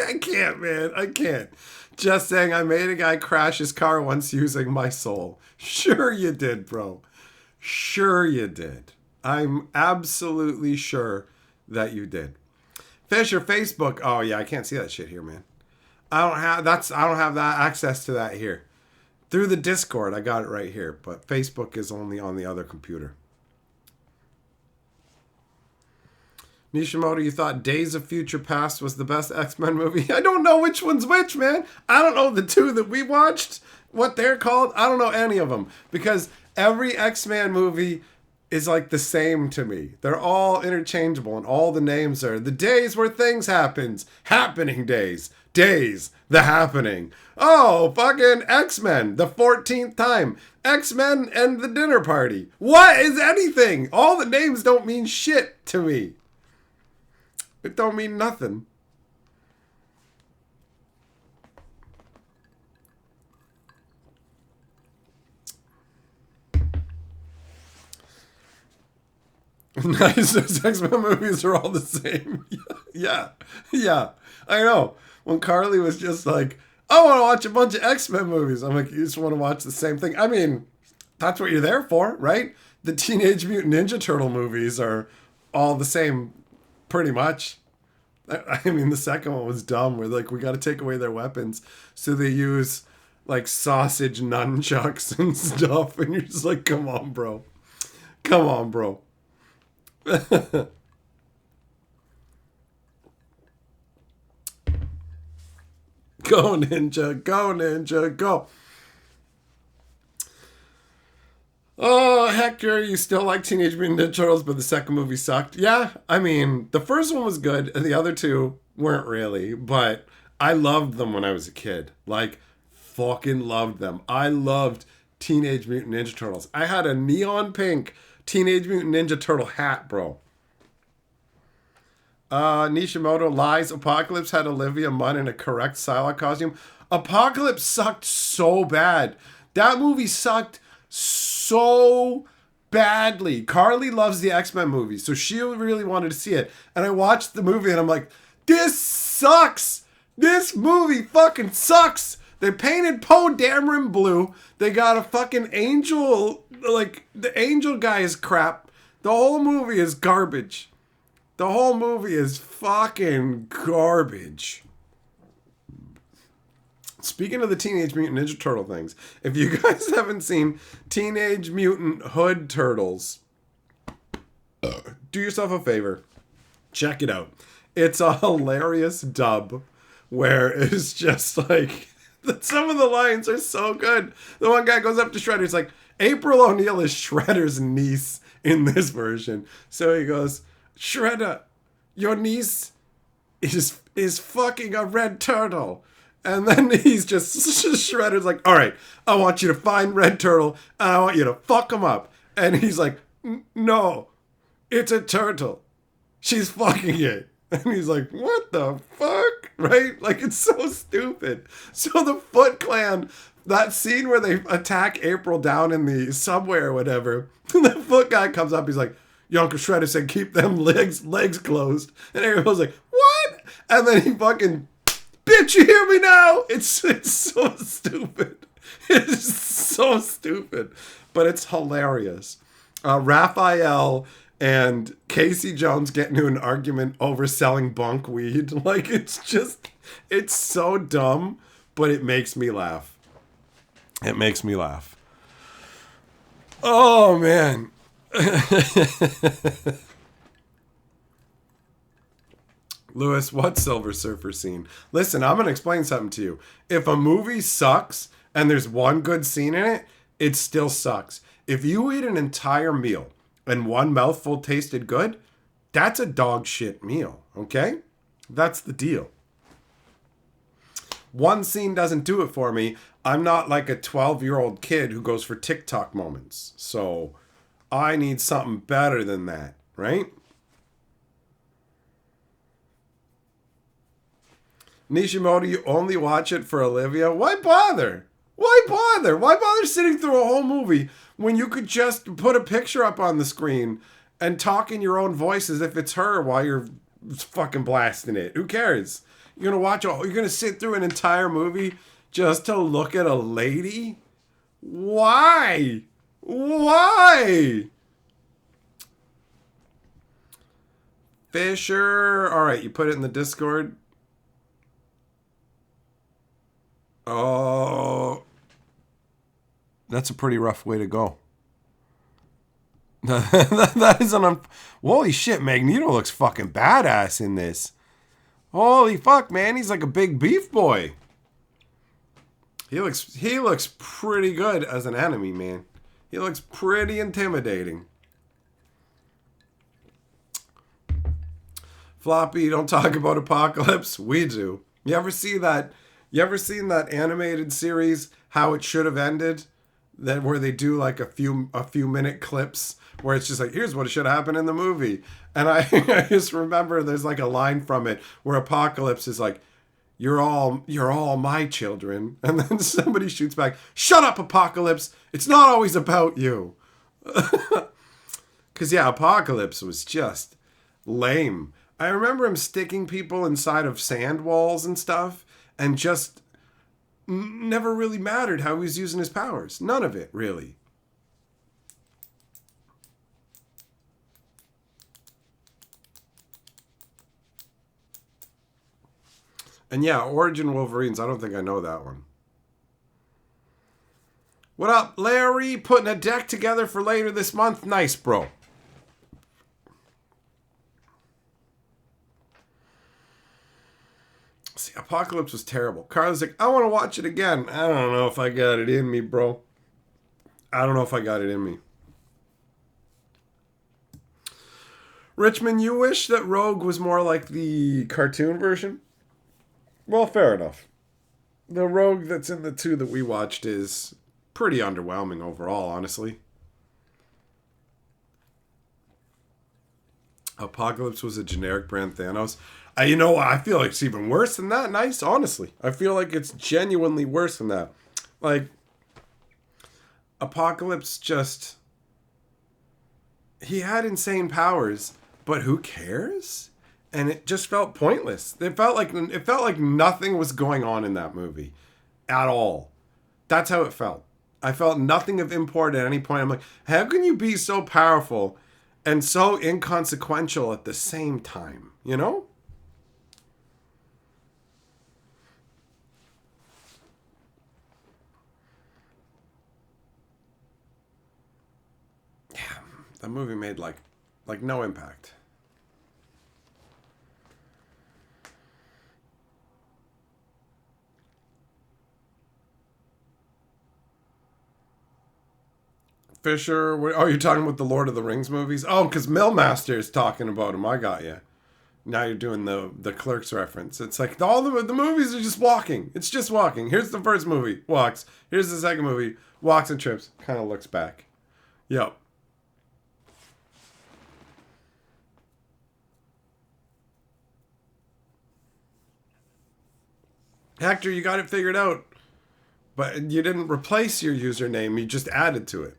I can't, man. I can't. Just saying, I made a guy crash his car once using my soul. Sure you did, bro. Sure you did. I'm absolutely sure that you did. Fisher, Facebook. Oh yeah, I can't see that shit here, man. I don't have that access to that here. Through the Discord, I got it right here, but Facebook is only on the other computer. Nishimoto, you thought Days of Future Past was the best X-Men movie? I don't know which one's which, man. I don't know the two that we watched, what they're called. I don't know any of them because every X-Men movie is like the same to me. They're all interchangeable and all the names are the days where things happens. Happening days. Days. The happening. Oh, fucking X-Men. The 14th time. X-Men and the dinner party. What is anything? All the names don't mean shit to me. It don't mean nothing. Nice. Those X-Men movies are all the same. Yeah. I know. When Carly was just like, I want to watch a bunch of X-Men movies. I'm like, you just want to watch the same thing? I mean, that's what you're there for, right? The Teenage Mutant Ninja Turtle movies are all the same, pretty much. I mean, the second one was dumb. Where like, we got to take away their weapons, so they use like sausage nunchucks and stuff, and you're just like, come on, bro. Go ninja, go. Oh, Hector, you still like Teenage Mutant Ninja Turtles, but the second movie sucked. Yeah, I mean, the first one was good, and the other two weren't really, but I loved them when I was a kid. Like, fucking loved them. I loved Teenage Mutant Ninja Turtles. I had a neon pink Teenage Mutant Ninja Turtle hat, bro. Nishimoto lies. Apocalypse had Olivia Munn in a correct Psylocke costume. Apocalypse sucked so bad. That movie sucked so badly. Carly loves the X-Men movies, so she really wanted to see it. And I watched the movie and I'm like, this sucks. This movie fucking sucks. They painted Poe Dameron blue. They got a fucking angel, like the angel guy is crap. The whole movie is garbage. The whole movie is fucking garbage. Speaking of the Teenage Mutant Ninja Turtle things, if you guys haven't seen Teenage Mutant Hood Turtles, do yourself a favor. Check it out. It's a hilarious dub where it's just like, some of the lines are so good. The one guy goes up to Shredder. He's like, April O'Neil is Shredder's niece in this version. So he goes, Shredder, your niece is fucking a red turtle. And then he's just Shredder's like, all right, I want you to find Red Turtle and I want you to fuck him up. And he's like, no, it's a turtle. She's fucking it. And he's like, what the fuck? Right? Like, it's so stupid. So the Foot Clan, that scene where they attack April down in the subway or whatever, the Foot guy comes up, he's like, your Uncle Shredder said keep them legs closed. And April's like, what? And then he fucking, bitch, you hear me now? It's so stupid. It's so stupid. But it's hilarious. Raphael and Casey Jones get into an argument over selling bunk weed. Like, it's so dumb, but it makes me laugh. It makes me laugh. Oh, man. Lewis, what Silver Surfer scene? Listen, I'm going to explain something to you. If a movie sucks and there's one good scene in it, it still sucks. If you eat an entire meal and one mouthful tasted good, that's a dog shit meal, okay? That's the deal. One scene doesn't do it for me. I'm not like a 12-year-old kid who goes for TikTok moments. So I need something better than that, right? Nishimoto, you only watch it for Olivia? Why bother? Why bother? Why bother sitting through a whole movie when you could just put a picture up on the screen and talk in your own voice as if it's her while you're fucking blasting it? Who cares? You're gonna sit through an entire movie just to look at a lady? Why? Why? Fisher. All right, you put it in the Discord. Oh, that's a pretty rough way to go. That is holy shit, Magneto looks fucking badass in this. Holy fuck, man, he's like a big beef boy. He looks pretty good as an enemy, man. He looks pretty intimidating. Floppy, don't talk about Apocalypse. We do. You ever seen that animated series, How It Should Have Ended? That where they do like a few minute clips where it's just like, here's what should happen in the movie. And I just remember there's like a line from it where Apocalypse is like, you're all my children. And then somebody shoots back, shut up, Apocalypse. It's not always about you. Because yeah, Apocalypse was just lame. I remember him sticking people inside of sand walls and stuff and just never really mattered how he was using his powers. None of it, really. And yeah, Origin Wolverines, I don't think I know that one. What up, Larry? Putting a deck together for later this month? Nice, bro. See, Apocalypse was terrible. Carla's like, I want to watch it again. I don't know if I got it in me, bro. I don't know if I got it in me. Richmond, you wish that Rogue was more like the cartoon version? Well, fair enough. The Rogue that's in the two that we watched is pretty underwhelming overall, honestly. Apocalypse was a generic brand Thanos. I feel like it's even worse than that. Nice, honestly. I feel like it's genuinely worse than that. Like, Apocalypse just. He had insane powers, but who cares? And it just felt pointless. It felt like nothing was going on in that movie at all. That's how it felt. I felt nothing of import at any point. I'm like, how can you be so powerful and so inconsequential at the same time? You know? Yeah, that movie made like no impact. Fisher, oh, you're talking about the Lord of the Rings movies? Oh, because Millmaster's talking about him. I got you. Now you're doing the Clerks reference. It's like all the movies are just walking. It's just walking. Here's the first movie, walks. Here's the second movie, walks and trips. Kind of looks back. Yep. Hector, you got it figured out, but you didn't replace your username. You just added to it.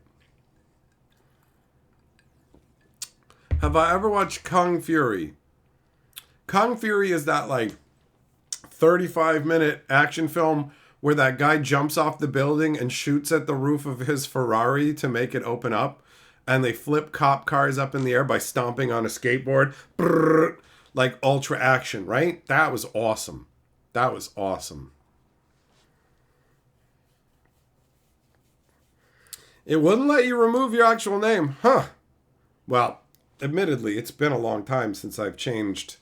Have I ever watched Kung Fury? Kung Fury is that like 35-minute action film where that guy jumps off the building and shoots at the roof of his Ferrari to make it open up. And they flip cop cars up in the air by stomping on a skateboard. Brrr, like ultra action, right? That was awesome. That was awesome. It wouldn't let you remove your actual name. Huh. Well, admittedly, it's been a long time since I've changed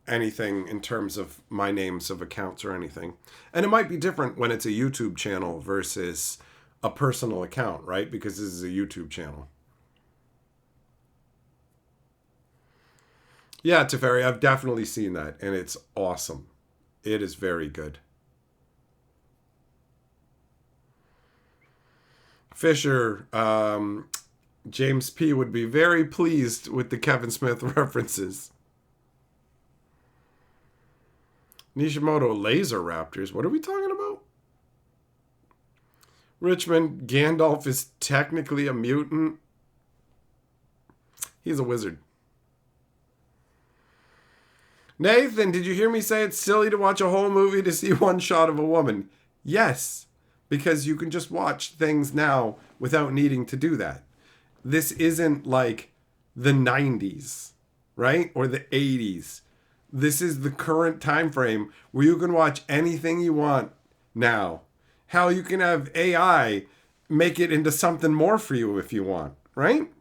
anything in terms of my names of accounts or anything. And it might be different when it's a YouTube channel versus a personal account, right? Because this is a YouTube channel. Yeah, Teferi, I've definitely seen that, and it's awesome. It is very good. Fisher, James P. would be very pleased with the Kevin Smith references. Nishimoto laser raptors. What are we talking about? Richmond, Gandalf is technically a mutant. He's a wizard. Nathan, did you hear me say it's silly to watch a whole movie to see one shot of a woman? Yes, because you can just watch things now without needing to do that. This isn't like the 90s, right? Or the 80s. This is the current time frame where you can watch anything you want now. Hell, you can have AI make it into something more for you if you want, right?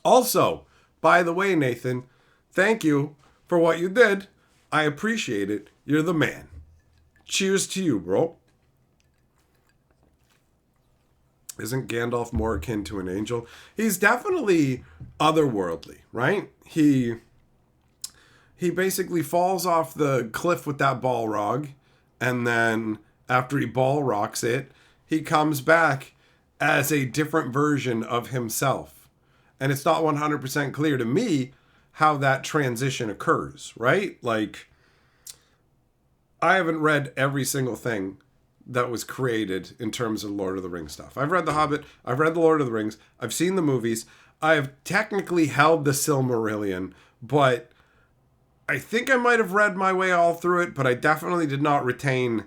Also, by the way, Nathan, thank you for what you did. I appreciate it. You're the man. Cheers to you, bro. Isn't Gandalf more akin to an angel? He's definitely otherworldly, right? He basically falls off the cliff with that Balrog, and then after he Balrogs it, he comes back as a different version of himself. And it's not 100% clear to me how that transition occurs, right? Like, I haven't read every single thing that was created in terms of Lord of the Rings stuff. I've read The Hobbit, I've read The Lord of the Rings, I've seen the movies, I have technically held the Silmarillion, but I think I might have read my way all through it, but I definitely did not retain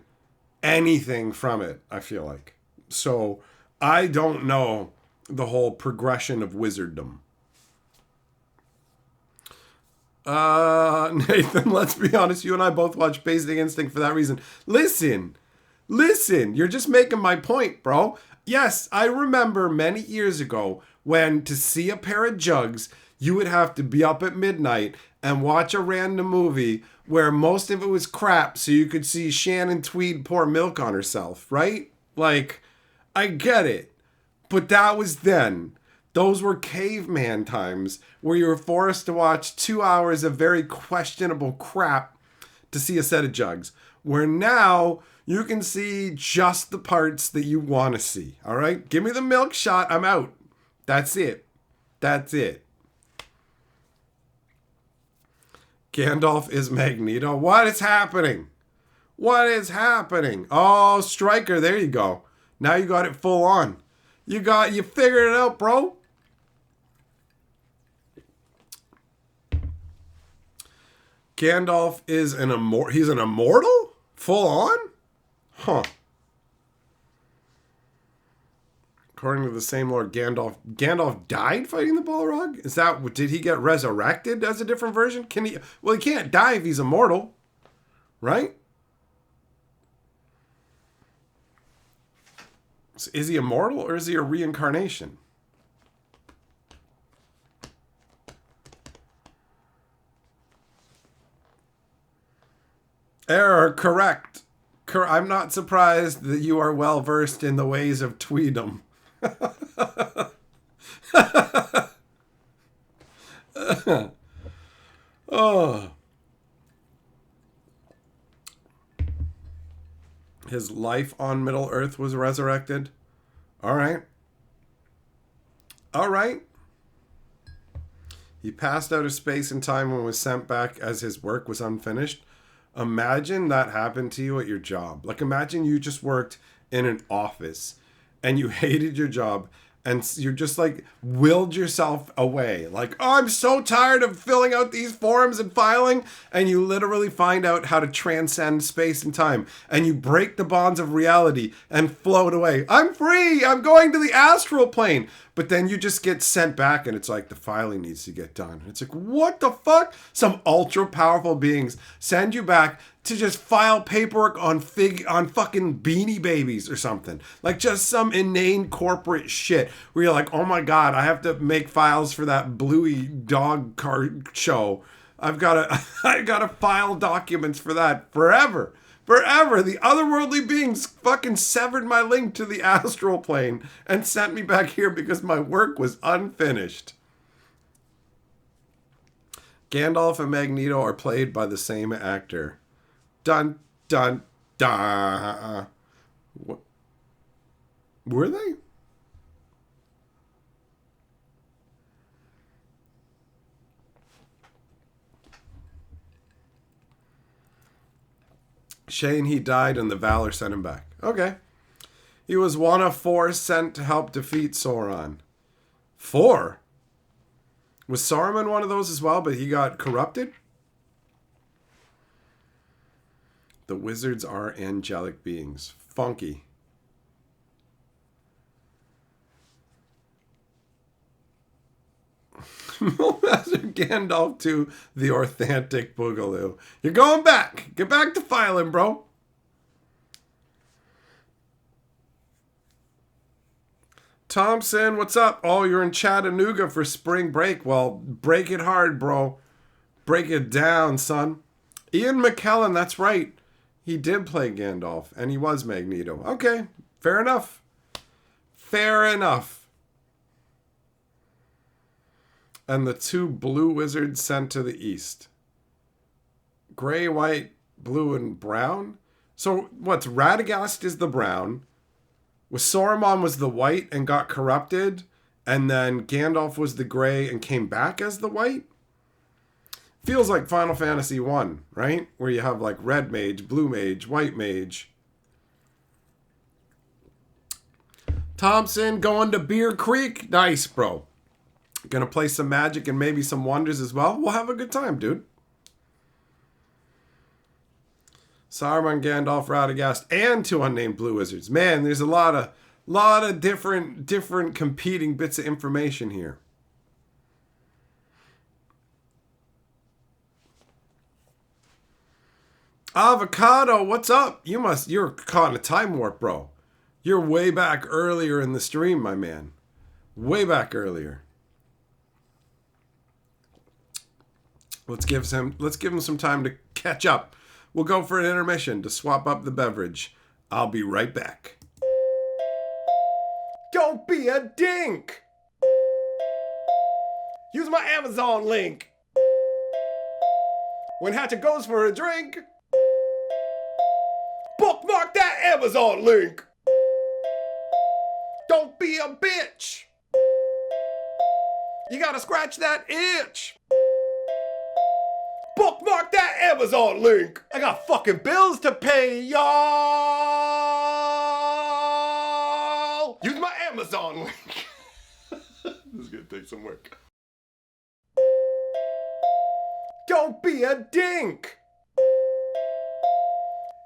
anything from it, I feel like. So I don't know the whole progression of wizarddom. Nathan, let's be honest, you and I both watched Basic Instinct for that reason. Listen, you're just making my point, bro. Yes, I remember many years ago when to see a pair of jugs, you would have to be up at midnight and watch a random movie where most of it was crap so you could see Shannon Tweed pour milk on herself, right? Like, I get it. But that was then. Those were caveman times where you were forced to watch 2 hours of very questionable crap to see a set of jugs. Where now you can see just the parts that you want to see. All right? Give me the milk shot. I'm out. That's it. That's it. Gandalf is Magneto. What is happening? What is happening? Oh, Stryker, there you go. Now you got it full on. You figured it out, bro. Gandalf is he's an immortal? Full on? Huh. According to the same Lord Gandalf died fighting the Balrog? Did he get resurrected as a different version? Well, he can't die if he's immortal. Right? So is he immortal or is he a reincarnation? Error, correct. I'm not surprised that you are well versed in the ways of Tweedum. Oh. His life on Middle Earth was resurrected. All right. All right. He passed out of space and time and was sent back as his work was unfinished. Imagine that happened to you at your job. Like, imagine you just worked in an office and you hated your job and you're just like willed yourself away. Like, oh, I'm so tired of filling out these forms and filing. And you literally find out how to transcend space and time. And you break the bonds of reality and float away. I'm free. I'm going to the astral plane. But then you just get sent back and it's like the filing needs to get done. It's like, what the fuck? Some ultra powerful beings send you back to just file paperwork on fucking Beanie Babies or something. Like just some inane corporate shit where you're like, oh my God, I have to make files for that Bluey dog car show. I gotta file documents for that forever. Forever. The otherworldly beings fucking severed my link to the astral plane and sent me back here because my work was unfinished. Gandalf and Magneto are played by the same actor. Dun, dun, dun. What? Were they? Shane, he died and the Valor sent him back. Okay. He was one of 4 sent to help defeat Sauron. 4? Was Saruman one of those as well, but he got corrupted? The wizards are angelic beings. Funky. Master Gandalf to the authentic Boogaloo. You're going back. Get back to filing, bro. Thompson, what's up? Oh, you're in Chattanooga for spring break. Well, break it hard, bro. Break it down, son. Ian McKellen, that's right. He did play Gandalf, and he was Magneto. Okay, fair enough. Fair enough. And the 2 blue wizards sent to the east. Gray, white, blue, and brown? So, what's Radagast is the brown. Saruman was the white and got corrupted. And then Gandalf was the gray and came back as the white? Feels like Final Fantasy 1, right? Where you have like red mage, blue mage, white mage. Thompson going to Beer Creek. Nice, bro. Gonna play some Magic and maybe some Wonders as well. We'll have a good time, dude. Saruman, Gandalf, Radagast, and 2 unnamed blue wizards. Man, there's a lot of different competing bits of information here. Avocado, what's up? You're caught in a time warp, bro. You're way back earlier in the stream, my man. Way back earlier. Let's give him some time to catch up. We'll go for an intermission to swap up the beverage. I'll be right back. Don't be a dink! Use my Amazon link. When Hatchet goes for a drink, bookmark that Amazon link. Don't be a bitch. You gotta scratch that itch. Bookmark that Amazon link. I got fucking bills to pay, y'all. Use my Amazon link. This is gonna take some work. Don't be a dink.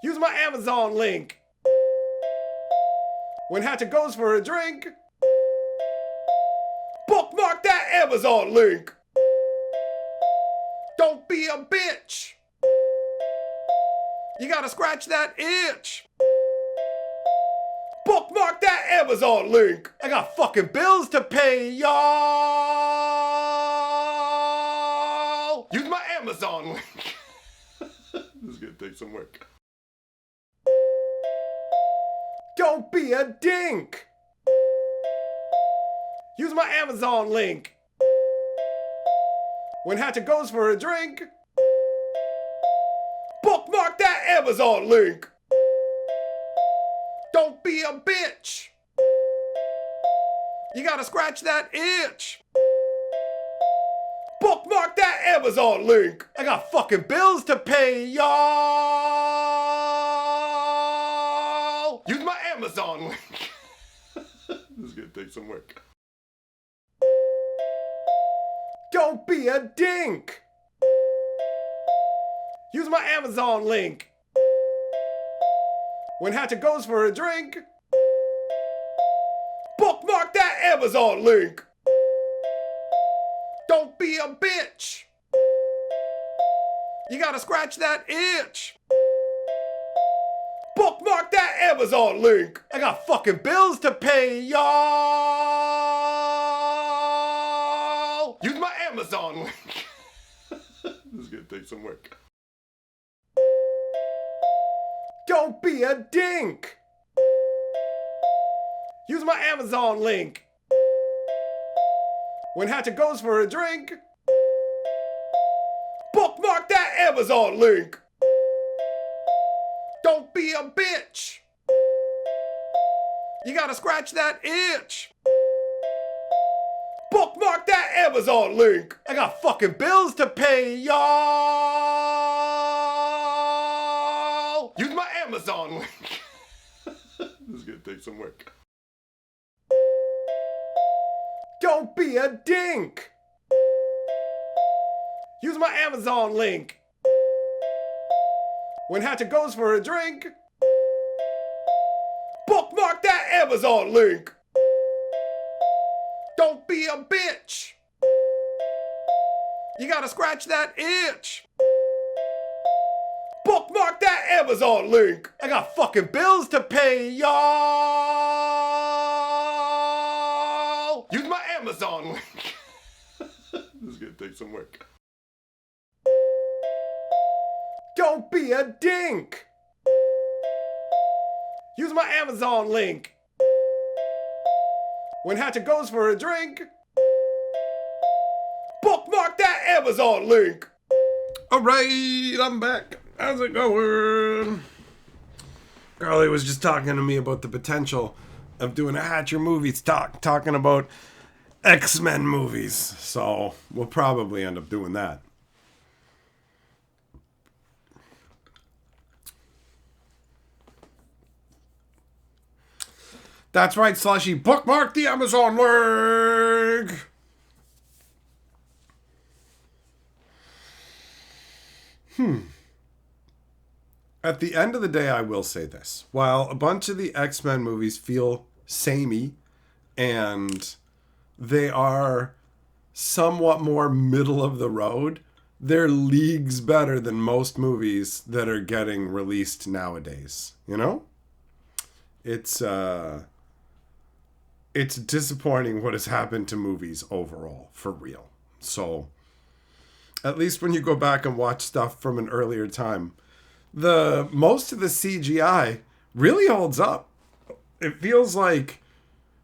Use my Amazon link. When Hatchet goes for a drink, bookmark that Amazon link. Don't be a bitch. You gotta scratch that itch. Bookmark that Amazon link. I got fucking bills to pay, y'all. Use my Amazon link. This is gonna take some work. Don't be a dink. Use my Amazon link. When Hatchet goes for a drink, bookmark that Amazon link. Don't be a bitch. You gotta scratch that itch. Bookmark that Amazon link. I got fucking bills to pay, y'all. Use my Amazon link. This is gonna take some work. Don't be a dink. Use my Amazon link. When Hatchet goes for a drink, bookmark that Amazon link. Don't be a bitch. You gotta scratch that itch. Bookmark that Amazon link. I got fucking bills to pay, y'all. Use my Amazon link. This is gonna take some work. Don't be a dink. Use my Amazon link. When Hatchet goes for a drink, bookmark that Amazon link. Don't be a bitch. You gotta scratch that itch. Bookmark that Amazon link. I got fucking bills to pay, y'all. Use my Amazon link. This is gonna take some work. Don't be a dink. Use my Amazon link. When Hatchet goes for a drink, bookmark that Amazon link. Don't be a bitch. You gotta scratch that itch. Bookmark that Amazon link. I got fucking bills to pay, y'all. Use my Amazon link. This is gonna take some work. Don't be a dink. Use my Amazon link. When Hatchet goes for a drink, bookmark that Amazon link. All right, I'm back. How's it going? Carly was just talking to me about the potential of doing a Hatcher Movies talking about X-Men movies. So we'll probably end up doing that. That's right, Slushy. Bookmark the Amazon link. At the end of the day, I will say this. While a bunch of the X-Men movies feel samey and they are somewhat more middle of the road, they're leagues better than most movies that are getting released nowadays. You know? It's disappointing what has happened to movies overall, for real. So, at least when you go back and watch stuff from an earlier time, most of the CGI really holds up. It feels like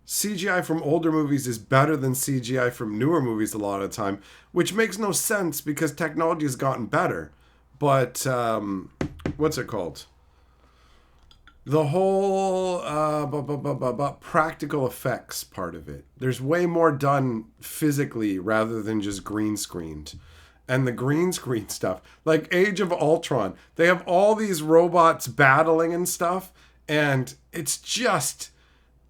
CGI from older movies is better than CGI from newer movies a lot of the time, which makes no sense because technology has gotten better. But what's it called? The whole practical effects part of it. There's way more done physically rather than just green screened. And the green screen stuff, like Age of Ultron, they have all these robots battling and stuff, and it's just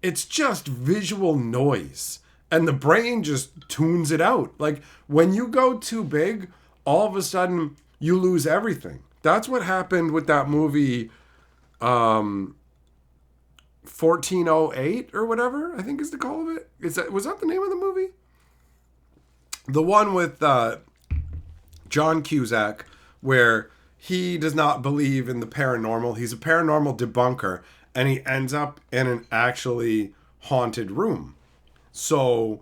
visual noise. And the brain just tunes it out. Like when you go too big, all of a sudden you lose everything. That's what happened with that movie 1408 or whatever, I think is the call of it. Was that the name of the movie? The one with John Cusack, where he does not believe in the paranormal. He's a paranormal debunker, and he ends up in an actually haunted room. So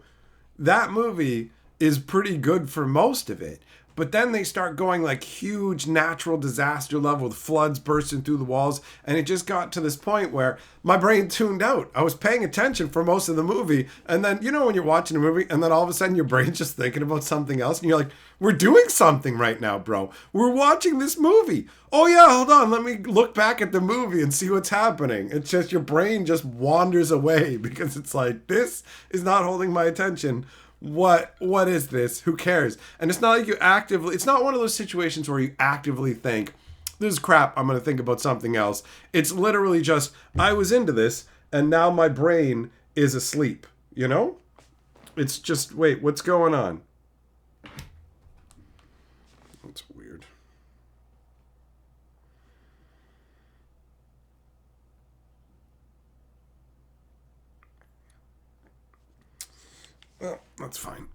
that movie is pretty good for most of it. But then they start going like huge natural disaster level with floods bursting through the walls. And it just got to this point where my brain tuned out. I was paying attention for most of the movie. And then, when you're watching a movie and then all of a sudden your brain's just thinking about something else. And you're like, we're doing something right now, bro. We're watching this movie. Oh yeah, hold on. Let me look back at the movie and see what's happening. It's just your brain just wanders away because it's like, this is not holding my attention. What is this? Who cares? And it's not like it's not one of those situations where you actively think, this is crap, I'm going to think about something else. It's literally just, I was into this, and now my brain is asleep, It's just, wait, what's going on? That's weird. Well, that's fine.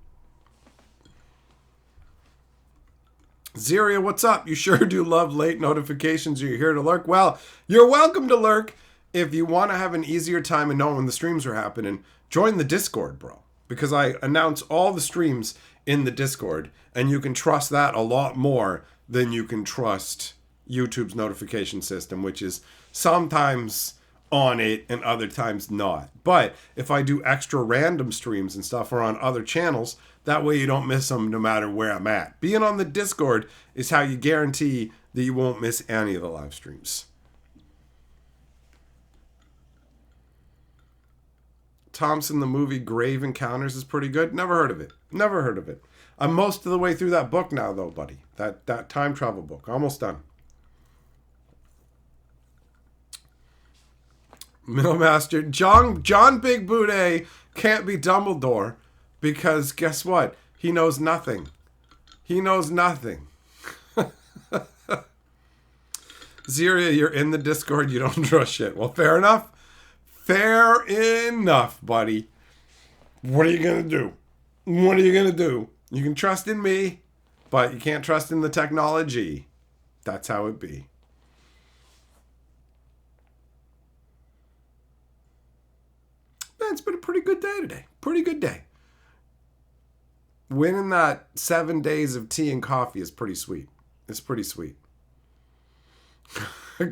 Ziria, what's up? You sure do love late notifications. You're here to lurk. Well, you're welcome to lurk. If you want to have an easier time and know when the streams are happening, join the Discord, bro. Because I announce all the streams in the Discord, and you can trust that a lot more than you can trust YouTube's notification system, which is sometimes on it and other times not. But if I do extra random streams and stuff or on other channels, that way you don't miss them no matter where I'm at. Being on the Discord is how you guarantee that you won't miss any of the live streams. Thompson, the movie Grave Encounters is pretty good. Never heard of it. I'm most of the way through that book now though, buddy. That time travel book. Almost done. Middlemaster, John Big Booty can't be Dumbledore because guess what? He knows nothing. Ziria, you're in the Discord. You don't draw shit. Well, fair enough. Fair enough, buddy. What are you going to do? You can trust in me, but you can't trust in the technology. That's how it be. Man, it's been a pretty good day today. Pretty good day. Winning that 7 days of tea and coffee is pretty sweet. It's pretty sweet.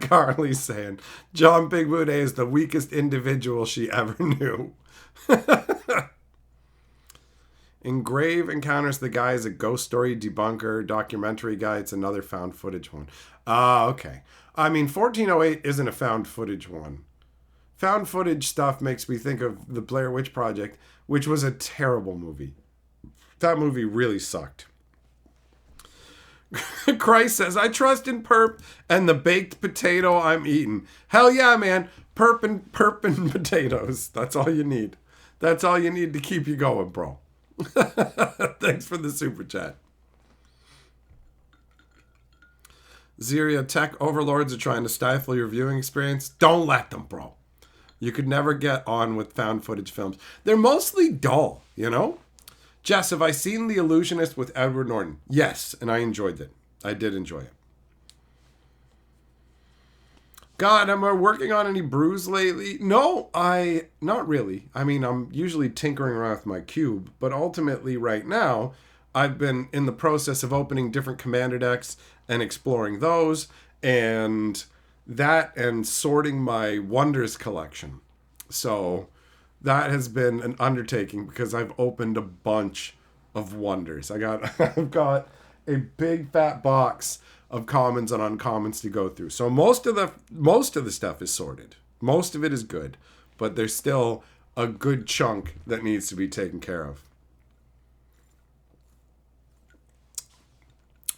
Carly's saying, John Big Booty is the weakest individual she ever knew. In Grave Encounters, the guy is a ghost story debunker, documentary guy. It's another found footage one. Okay. I mean, 1408 isn't a found footage one. Found footage stuff makes me think of the Blair Witch Project, which was a terrible movie. That movie really sucked. Christ says, I trust in perp and the baked potato I'm eating. Hell yeah, man. Perp and potatoes. That's all you need. That's all you need to keep you going, bro. Thanks for the super chat. Ziria, tech overlords are trying to stifle your viewing experience. Don't let them, bro. You could never get on with found footage films. They're mostly dull, Jess, have I seen The Illusionist with Edward Norton? Yes, and I enjoyed it. I did enjoy it. God, am I working on any brews lately? No, not really. I mean, I'm usually tinkering around with my cube, but ultimately right now, I've been in the process of opening different commander decks and exploring those, and sorting my Wonders collection. So that has been an undertaking because I've opened a bunch of wonders. I've got a big fat box of commons and uncommons to go through. So most of the stuff is sorted. Most of it is good, but there's still a good chunk that needs to be taken care of.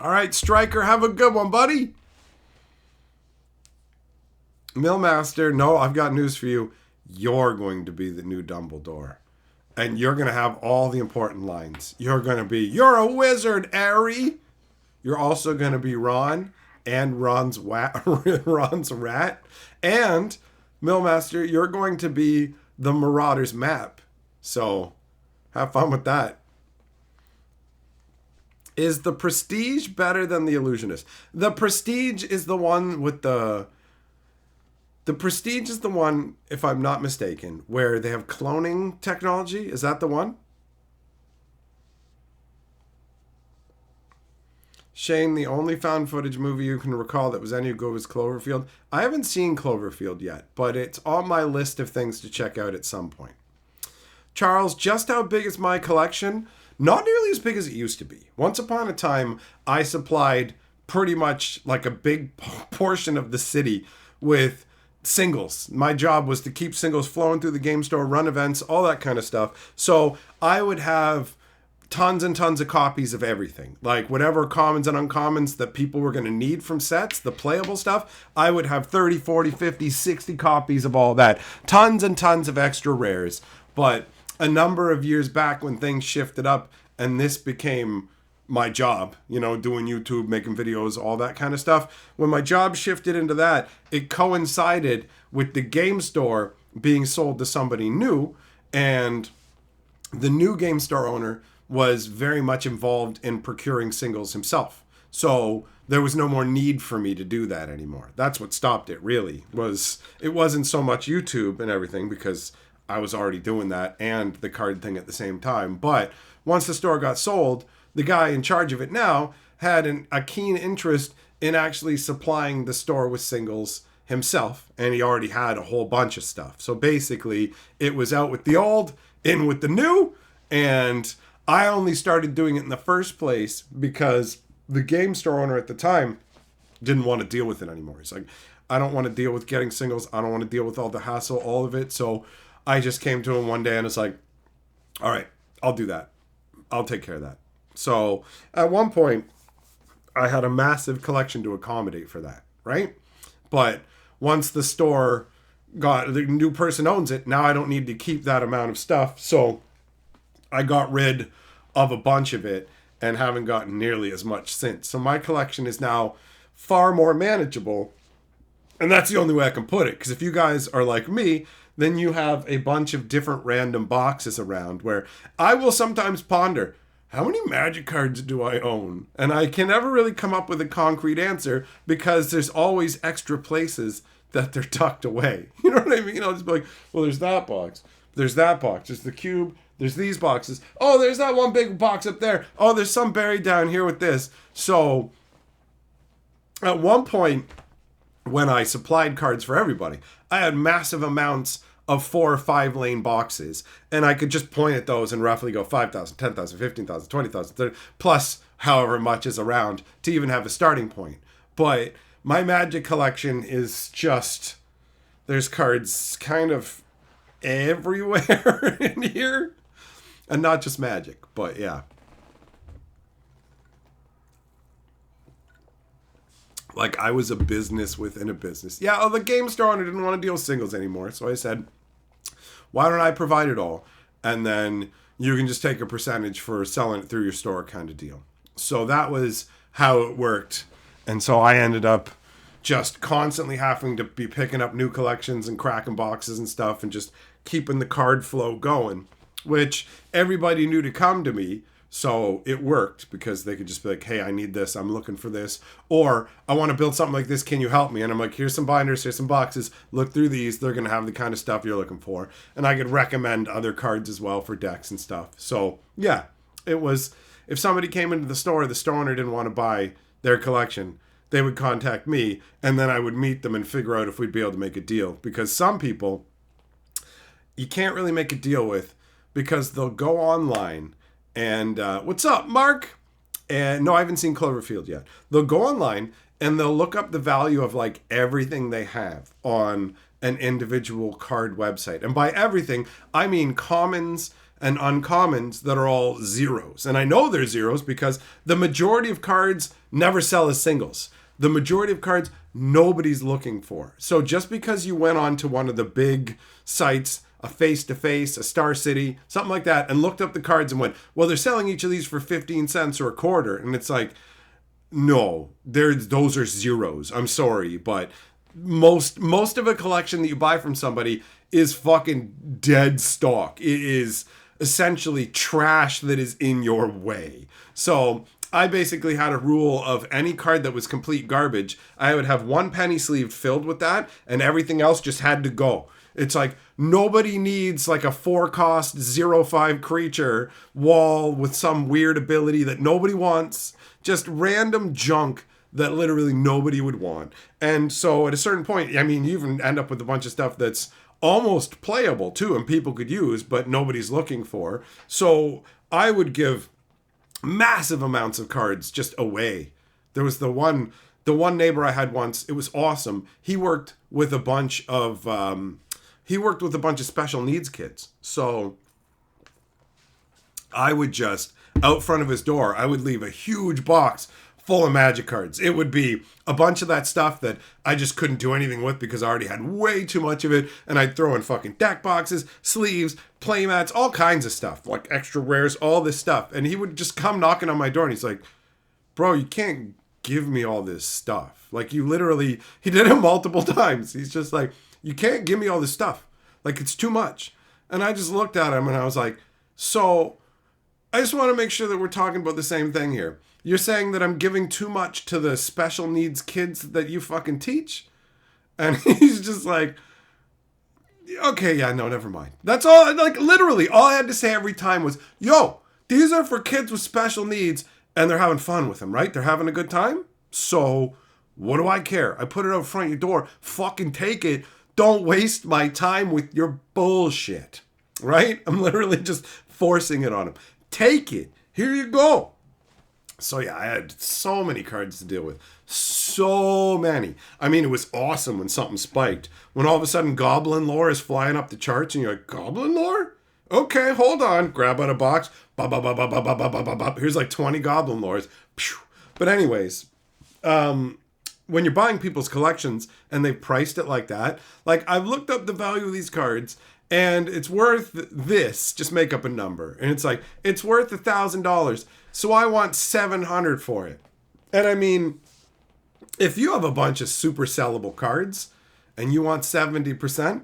All right, Striker, have a good one, buddy. Millmaster, no, I've got news for you. You're going to be the new Dumbledore. And you're going to have all the important lines. You're a wizard, Harry. You're also going to be Ron and Ron's rat. And, Millmaster, you're going to be the Marauder's map. So, have fun with that. Is the Prestige better than the Illusionist? The Prestige is the one with the Prestige is the one, if I'm not mistaken, where they have cloning technology. Is that the one? Shane, the only found footage movie you can recall that was any good was Cloverfield. I haven't seen Cloverfield yet, but it's on my list of things to check out at some point. Charles, just how big is my collection? Not nearly as big as it used to be. Once upon a time, I supplied pretty much like a big portion of the city with singles. My job was to keep singles flowing through the game store, run events, all that kind of stuff. So I would have tons and tons of copies of everything. Like whatever commons and uncommons that people were going to need from sets, the playable stuff, I would have 30, 40, 50, 60 copies of all that. Tons and tons of extra rares. But a number of years back when things shifted up and this became my job, doing YouTube, making videos, all that kind of stuff. When my job shifted into that, it coincided with the game store being sold to somebody new, and the new game store owner was very much involved in procuring singles himself. So there was no more need for me to do that anymore. That's what stopped it, really. It wasn't so much YouTube and everything, because I was already doing that and the card thing at the same time. But once the store got sold, the guy in charge of it now had a keen interest in actually supplying the store with singles himself. And he already had a whole bunch of stuff. So basically, it was out with the old, in with the new. And I only started doing it in the first place because the game store owner at the time didn't want to deal with it anymore. He's like, I don't want to deal with getting singles. I don't want to deal with all the hassle, all of it. So I just came to him one day and it's like, all right, I'll do that. I'll take care of that. So at one point, I had a massive collection to accommodate for that, right? But once the store the new person owns it, now I don't need to keep that amount of stuff. So I got rid of a bunch of it and haven't gotten nearly as much since. So my collection is now far more manageable. And that's the only way I can put it. Because if you guys are like me, then you have a bunch of different random boxes around where I will sometimes ponder, how many Magic cards do I own? And I can never really come up with a concrete answer because there's always extra places that they're tucked away. You know what I mean? I'll just be like, well, there's that box. There's that box. There's the cube. There's these boxes. Oh, there's that one big box up there. Oh, there's some buried down here with this. So at one point, when I supplied cards for everybody, I had massive amounts of 4 or 5 lane boxes, and I could just point at those and roughly go 5,000, 10,000, 15,000, 20,000, 30, plus however much is around to even have a starting point. But my Magic collection is just, there's cards kind of everywhere in here, and not just Magic, but yeah. Like, I was a business within a business. Yeah, the game store owner didn't want to deal with singles anymore. So I said, why don't I provide it all? And then you can just take a percentage for selling it through your store kind of deal. So that was how it worked. And so I ended up just constantly having to be picking up new collections and cracking boxes and stuff and just keeping the card flow going, which everybody knew to come to me. So it worked because they could just be like, hey, I need this. I'm looking for this. Or I want to build something like this. Can you help me? And I'm like, here's some binders. Here's some boxes. Look through these. They're going to have the kind of stuff you're looking for. And I could recommend other cards as well for decks and stuff. So yeah, it was, if somebody came into the store owner didn't want to buy their collection, they would contact me. And then I would meet them and figure out if we'd be able to make a deal. Because some people, you can't really make a deal with because they'll go online and what's up, Mark? And no, I haven't seen Cloverfield yet. They'll go online and they'll look up the value of like everything they have on an individual card website. And by everything, I mean commons and uncommons that are all zeros. And I know they're zeros because the majority of cards never sell as singles. The majority of cards nobody's looking for. So just because you went on to one of the big sites, a Face-to-Face, a Star City, something like that, and looked up the cards and went, well, they're selling each of these for 15 cents or a quarter. And it's like, no, those are zeros. I'm sorry, but most of a collection that you buy from somebody is fucking dead stock. It is essentially trash that is in your way. So I basically had a rule of any card that was complete garbage, I would have one penny sleeve filled with that, and everything else just had to go. It's like nobody needs like a 4-cost 0/5 creature wall with some weird ability that nobody wants. Just random junk that literally nobody would want. And so at a certain point, I mean, you even end up with a bunch of stuff that's almost playable too and people could use, but nobody's looking for. So I would give massive amounts of cards just away. There was the one neighbor I had once. It was awesome. He worked with a bunch of special needs kids. So I would just, out front of his door, I would leave a huge box full of Magic cards. It would be a bunch of that stuff that I just couldn't do anything with because I already had way too much of it. And I'd throw in fucking deck boxes, sleeves, playmats, all kinds of stuff, like extra rares, all this stuff. And he would just come knocking on my door and he's like, bro, you can't give me all this stuff. Like you literally, he did it multiple times. He's just like, you can't give me all this stuff. Like it's too much. And I just looked at him and I was like, so I just want to make sure that we're talking about the same thing here. You're saying that I'm giving too much to the special needs kids that you fucking teach? And he's just like, okay, yeah, no, never mind. That's all, like literally all I had to say every time was, yo, these are for kids with special needs and they're having fun with them, right? They're having a good time. So what do I care? I put it out front of your door. Fucking take it. Don't waste my time with your bullshit, right? I'm literally just forcing it on him. Take it. Here you go. So yeah, I had so many cards to deal with. So many. I mean, it was awesome when something spiked. When all of a sudden Goblin lore is flying up the charts and you're like, Goblin lore? Okay, hold on. Grab out a box. Here's like 20 Goblin lores. But anyways, when you're buying people's collections and they've priced it like that, like I've looked up the value of these cards and it's worth this, just make up a number. And it's like, it's worth $1,000. So I want $700 for it. And I mean, if you have a bunch of super sellable cards and you want 70%,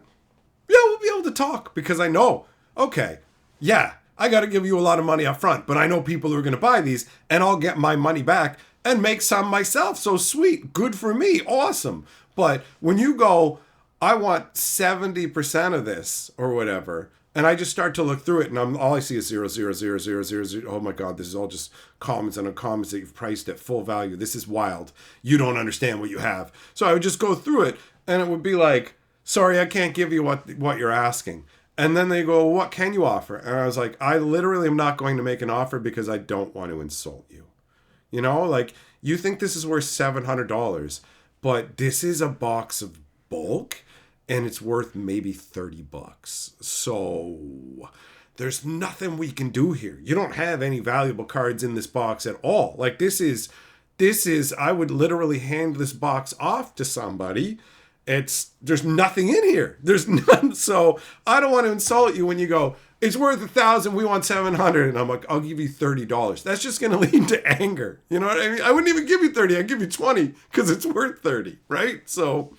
yeah, we'll be able to talk because I know, okay, yeah, I got to give you a lot of money up front, but I know people who are going to buy these and I'll get my money back and make some myself. So sweet. Good for me. Awesome. But when you go, I want 70% of this or whatever, and I just start to look through it, and all I see is 0, 0, 0, 0, 0, 0. Oh my God, this is all just commons and uncommons that you've priced at full value. This is wild. You don't understand what you have. So I would just go through it, and it would be like, sorry, I can't give you what you're asking. And then they go, well, what can you offer? And I was like, I literally am not going to make an offer because I don't want to insult you. You know, like, you think this is worth $700, but this is a box of bulk, and it's worth maybe $30. So there's nothing we can do here. You don't have any valuable cards in this box at all. Like this is, I would literally hand this box off to somebody. There's nothing in here. There's none. So I don't want to insult you when you go, it's worth $1,000. We want $700. And I'm like, I'll give you $30. That's just going to lead to anger. You know what I mean? I wouldn't even give you 30. I'd give you 20 because it's worth 30. Right. So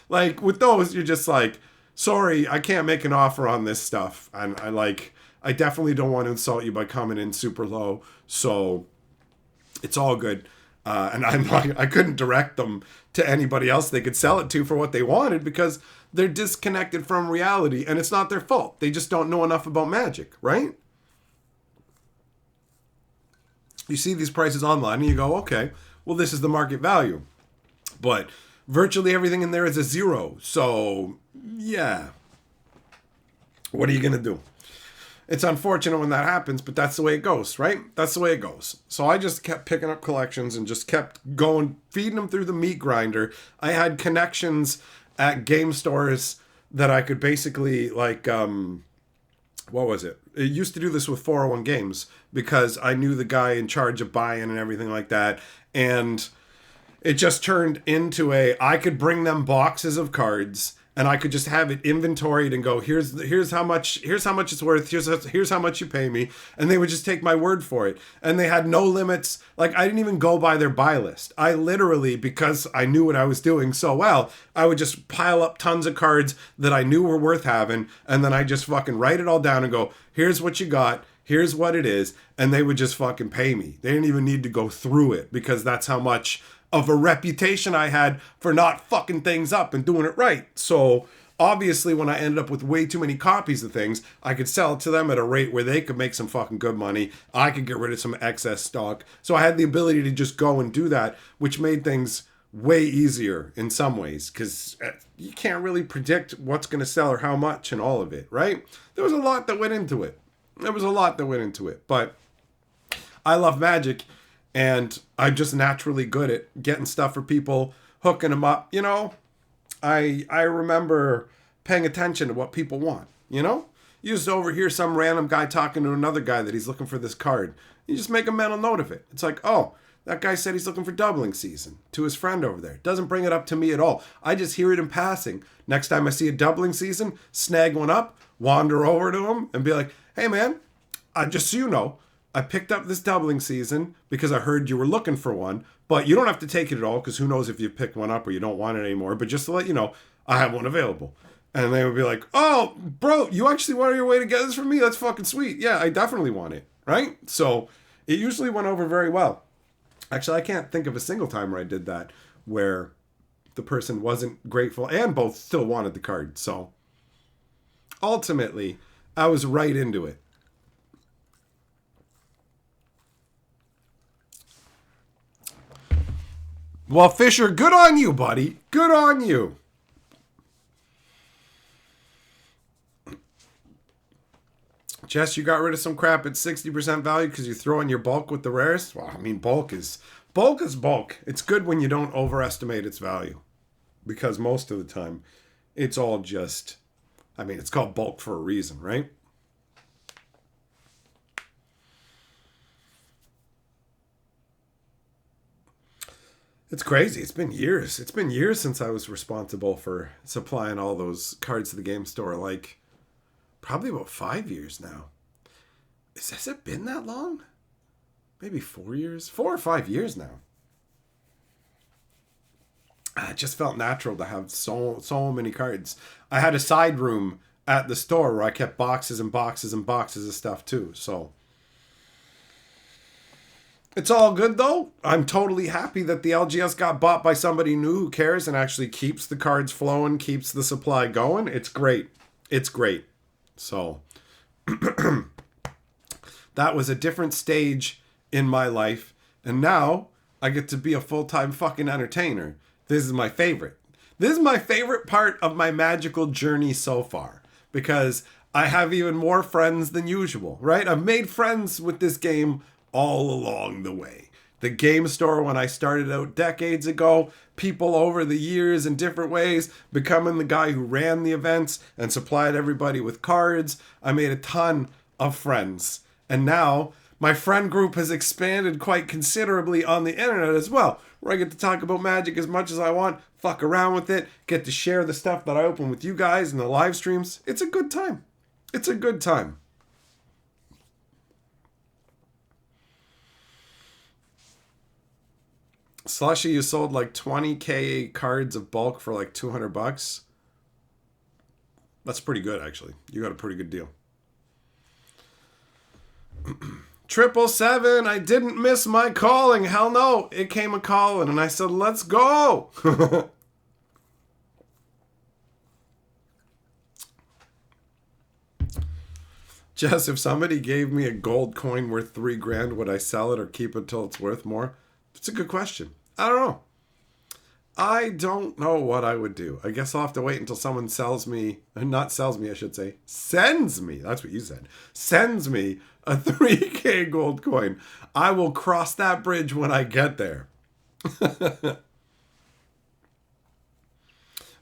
like with those, you're just like, sorry, I can't make an offer on this stuff. And I definitely don't want to insult you by coming in super low. So it's all good. And I couldn't direct them to anybody else they could sell it to for what they wanted because they're disconnected from reality and it's not their fault. They just don't know enough about Magic, right? You see these prices online and you go, okay, well, this is the market value. But virtually everything in there is a zero. So, yeah. What are you going to do? It's unfortunate when that happens, but that's the way it goes, right? That's the way it goes. So I just kept picking up collections and just kept going, feeding them through the meat grinder. I had connections at game stores that I could basically, like, what was it? It used to do this with 401 Games because I knew the guy in charge of buying and everything like that. And it just turned into I could bring them boxes of cards and I could just have it inventoried and go, here's how much it's worth, here's how much you pay me, and they would just take my word for it. And they had no limits. Like, I didn't even go by their buy list. I literally, because I knew what I was doing so well, I would just pile up tons of cards that I knew were worth having, and then I just fucking write it all down and go, here's what you got, here's what it is, and they would just fucking pay me. They didn't even need to go through it because that's how much of a reputation I had for not fucking things up and doing it right. So obviously when I ended up with way too many copies of things, I could sell it to them at a rate where they could make some fucking good money. I could get rid of some excess stock. So I had the ability to just go and do that, which made things way easier in some ways because you can't really predict what's going to sell or how much and all of it, right? There was a lot that went into it. But I love Magic. And I'm just naturally good at getting stuff for people, hooking them up. You know, I remember paying attention to what people want, you know? You just overhear some random guy talking to another guy that he's looking for this card. You just make a mental note of it. It's like, oh, that guy said he's looking for doubling season to his friend over there. Doesn't bring it up to me at all. I just hear it in passing. Next time I see a doubling season, snag one up, wander over to him and be like, hey man, just so you know, I picked up this doubling season because I heard you were looking for one, but you don't have to take it at all because who knows if you pick one up or you don't want it anymore. But just to let you know, I have one available. And they would be like, oh, bro, you actually went on your way to get this from me? That's fucking sweet. Yeah, I definitely want it, right? So it usually went over very well. Actually, I can't think of a single time where I did that where the person wasn't grateful and both still wanted the card. So ultimately, I was right into it. Well, Fisher, good on you, buddy. Good on you. Jess, you got rid of some crap at 60% value because you throw in your bulk with the rarest? Well, I mean, bulk is bulk. It's good when you don't overestimate its value because most of the time it's all just, I mean, it's called bulk for a reason, right? It's crazy. It's been years. It's been years since I was responsible for supplying all those cards to the game store. Like, probably about 5 years now. Has it been that long? Maybe 4 years? 4 or 5 years now. It just felt natural to have so many cards. I had a side room at the store where I kept boxes and boxes and boxes of stuff too. So it's all good though. I'm totally happy that the LGS got bought by somebody new who cares and actually keeps the cards flowing, keeps the supply going. It's great. It's great. So that was a different stage in my life. And now I get to be a full-time fucking entertainer. This is my favorite. This is my favorite part of my magical journey so far. Because I have even more friends than usual, right? I've made friends with this game all along the way. The game store when I started out decades ago, people over the years in different ways, becoming the guy who ran the events and supplied everybody with cards. I made a ton of friends. And now my friend group has expanded quite considerably on the internet as well, where I get to talk about Magic as much as I want, fuck around with it, get to share the stuff that I open with you guys in the live streams. It's a good time. It's a good time. Slushy, you sold like 20k cards of bulk for like $200. That's pretty good, actually. You got a pretty good deal. 777, I didn't miss my calling. Hell no, it came a calling, and I said, let's go. Jess, if somebody gave me a gold coin worth $3,000, would I sell it or keep it till it's worth more? It's a good question. I don't know. I don't know what I would do. I guess I'll have to wait until someone sells me, not sells me, I should say, sends me, that's what you said, sends me a 3K gold coin. I will cross that bridge when I get there.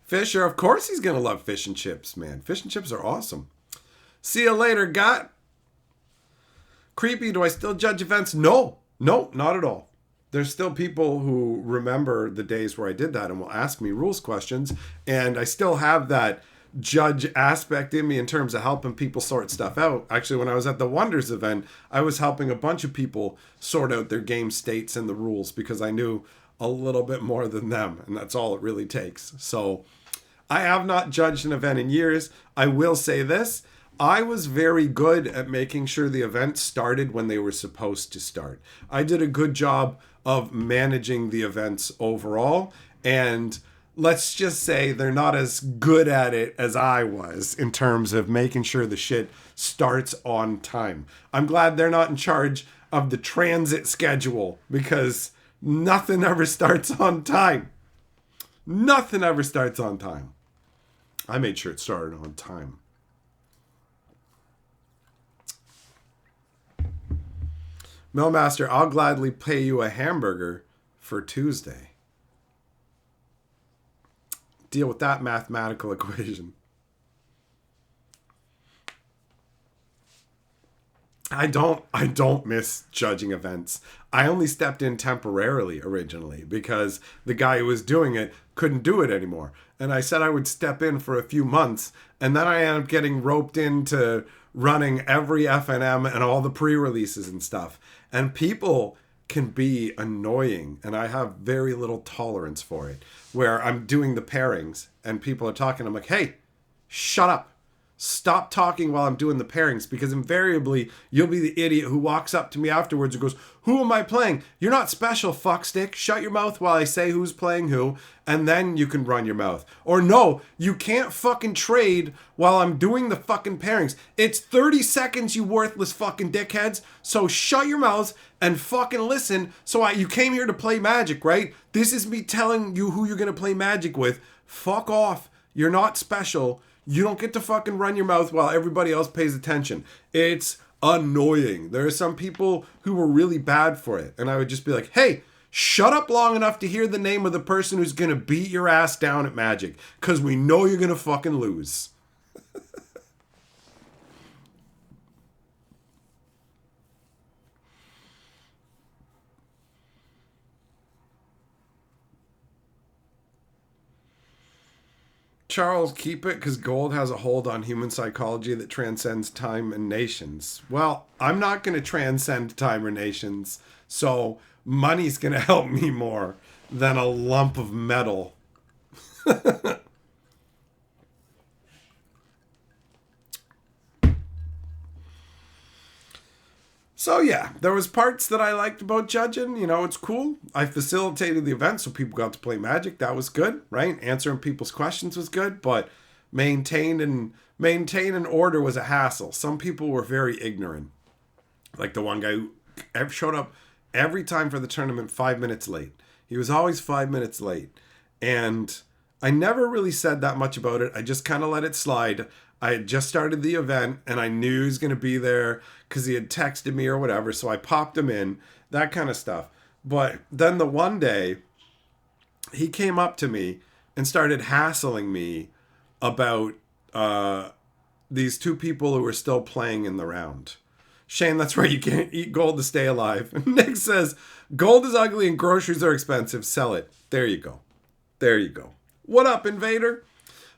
Fisher, of course he's going to love fish and chips, man. Fish and chips are awesome. See you later, Got. Creepy, do I still judge events? No, not at all. There's still people who remember the days where I did that and will ask me rules questions. And I still have that judge aspect in me in terms of helping people sort stuff out. Actually, when I was at the Wonders event, I was helping a bunch of people sort out their game states and the rules because I knew a little bit more than them. And that's all it really takes. So I have not judged an event in years. I will say this. I was very good at making sure the events started when they were supposed to start. I did a good job of managing the events overall, and let's just say they're not as good at it as I was in terms of making sure the shit starts on time. I'm glad they're not in charge of the transit schedule because nothing ever starts on time. Nothing ever starts on time. I made sure it started on time. Millmaster, I'll gladly pay you a hamburger for Tuesday. Deal with that mathematical equation. I don't miss judging events. I only stepped in temporarily originally because the guy who was doing it couldn't do it anymore. And I said I would step in for a few months, and then I ended up getting roped into running every FNM and all the pre-releases and stuff. And people can be annoying, and I have very little tolerance for it, where I'm doing the pairings and people are talking. I'm like, hey, shut up. Stop talking while I'm doing the pairings, because invariably you'll be the idiot who walks up to me afterwards and goes, who am I playing? You're not special, fuckstick. Shut your mouth while I say who's playing who, and then you can run your mouth. Or no, you can't fucking trade while I'm doing the fucking pairings. It's 30 seconds, you worthless fucking dickheads. So shut your mouths and fucking listen. You came here to play Magic, right? This is me telling you who you're going to play Magic with. Fuck off. You're not special. You don't get to fucking run your mouth while everybody else pays attention. It's annoying. There are some people who were really bad for it. And I would just be like, hey, shut up long enough to hear the name of the person who's going to beat your ass down at Magic. Because we know you're going to fucking lose. Charles, keep it because gold has a hold on human psychology that transcends time and nations. Well, I'm not going to transcend time or nations, so money's going to help me more than a lump of metal. So yeah, there was parts that I liked about judging. You know, it's cool. I facilitated the event so people got to play Magic. That was good, right? Answering people's questions was good, but maintain an order was a hassle. Some people were very ignorant. Like the one guy who showed up every time for the tournament 5 minutes late. He was always 5 minutes late. And I never really said that much about it. I just kind of let it slide. I had just started the event and I knew he was going to be there because he had texted me or whatever. So I popped him in, that kind of stuff. But then the one day he came up to me and started hassling me about these two people who were still playing in the round. Shane, that's right. You can't eat gold to stay alive. Nick says, gold is ugly and groceries are expensive. Sell it. There you go. There you go. What up, Invader?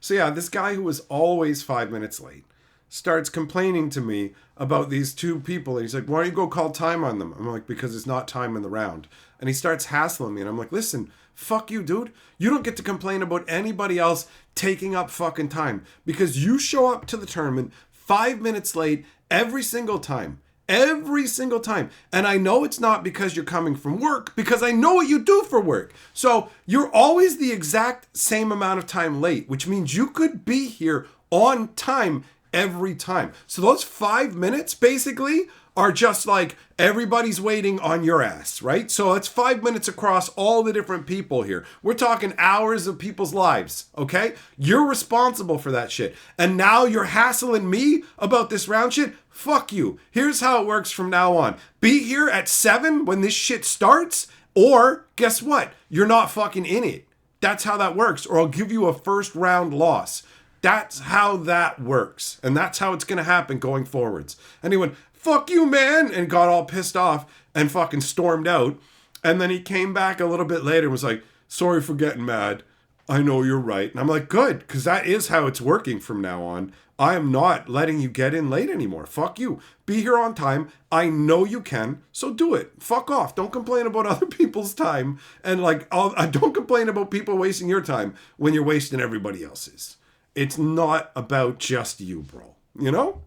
So yeah, this guy who was always 5 minutes late starts complaining to me about these two people. And he's like, why don't you go call time on them? I'm like, because it's not time in the round. And he starts hassling me. And I'm like, listen, fuck you, dude. You don't get to complain about anybody else taking up fucking time. Because you show up to the tournament 5 minutes late every single time. Every single time. And I know it's not because you're coming from work, because I know what you do for work. So you're always the exact same amount of time late, which means you could be here on time every time. So those 5 minutes basically are just like everybody's waiting on your ass, right? So it's 5 minutes across all the different people here. We're talking hours of people's lives, okay? You're responsible for that shit. And now you're hassling me about this round shit? Fuck you. Here's how it works from now on. Be here at 7 when this shit starts, or guess what? You're not fucking in it. That's how that works. Or I'll give you a first round loss. That's how that works. And that's how it's going to happen going forwards. Anyone, fuck you, man, and got all pissed off and fucking stormed out. And then he came back a little bit later and was like, sorry for getting mad. I know you're right. And I'm like, good, because that is how it's working from now on. I am not letting you get in late anymore. Fuck you. Be here on time. I know you can, so do it. Fuck off. Don't complain about other people's time. And like, don't complain about people wasting your time when you're wasting everybody else's. It's not about just you, bro. You know?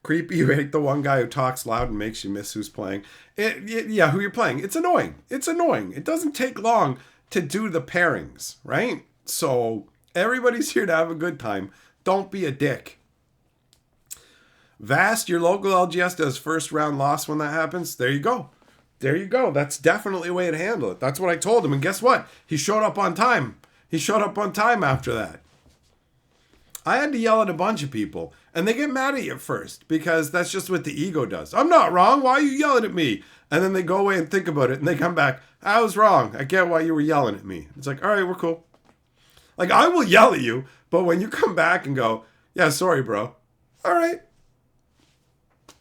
Creepy, you hate the one guy who talks loud and makes you miss who's playing. Yeah, who you're playing. It's annoying. It's annoying. It doesn't take long to do the pairings, right? So everybody's here to have a good time. Don't be a dick. Vast, your local LGS does first round loss when that happens. There you go. There you go. That's definitely a way to handle it. That's what I told him. And guess what? He showed up on time. He showed up on time after that. I had to yell at a bunch of people, and they get mad at you at first because that's just what the ego does. I'm not wrong. Why are you yelling at me? And then they go away and think about it, and they come back. I was wrong. I get why you were yelling at me. It's like, all right, we're cool. Like, I will yell at you, but when you come back and go, yeah, sorry, bro. All right.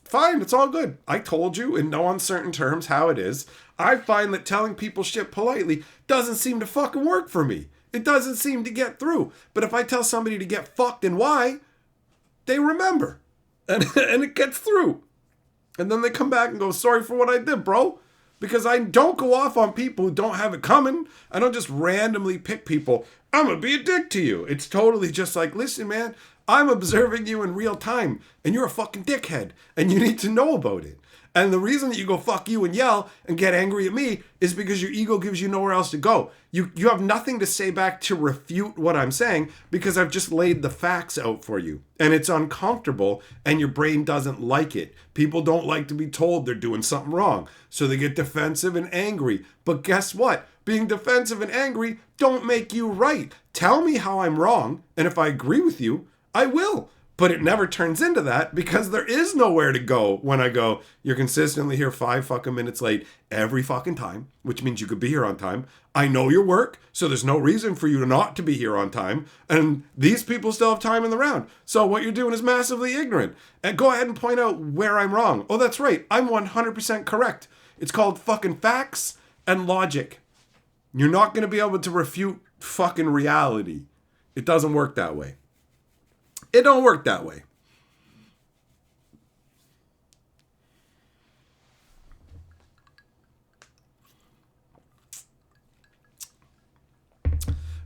Fine, it's all good. I told you in no uncertain terms how it is. I find that telling people shit politely doesn't seem to fucking work for me. It doesn't seem to get through. But if I tell somebody to get fucked and why, they remember. And it gets through. And then they come back and go, sorry for what I did, bro. Because I don't go off on people who don't have it coming. I don't just randomly pick people. I'm going to be a dick to you. It's totally just like, listen, man, I'm observing you in real time. And you're a fucking dickhead. And you need to know about it. And the reason that you go fuck you and yell and get angry at me is because your ego gives you nowhere else to go. You have nothing to say back to refute what I'm saying because I've just laid the facts out for you. And it's uncomfortable and your brain doesn't like it. People don't like to be told they're doing something wrong. So they get defensive and angry. But guess what? Being defensive and angry don't make you right. Tell me how I'm wrong. And if I agree with you, I will. But it never turns into that because there is nowhere to go when I go, you're consistently here 5 fucking minutes late every fucking time, which means you could be here on time. I know your work, so there's no reason for you not to be here on time. And these people still have time in the round. So what you're doing is massively ignorant. And go ahead and point out where I'm wrong. Oh, that's right. I'm 100% correct. It's called fucking facts and logic. You're not going to be able to refute fucking reality. It doesn't work that way. It don't work that way.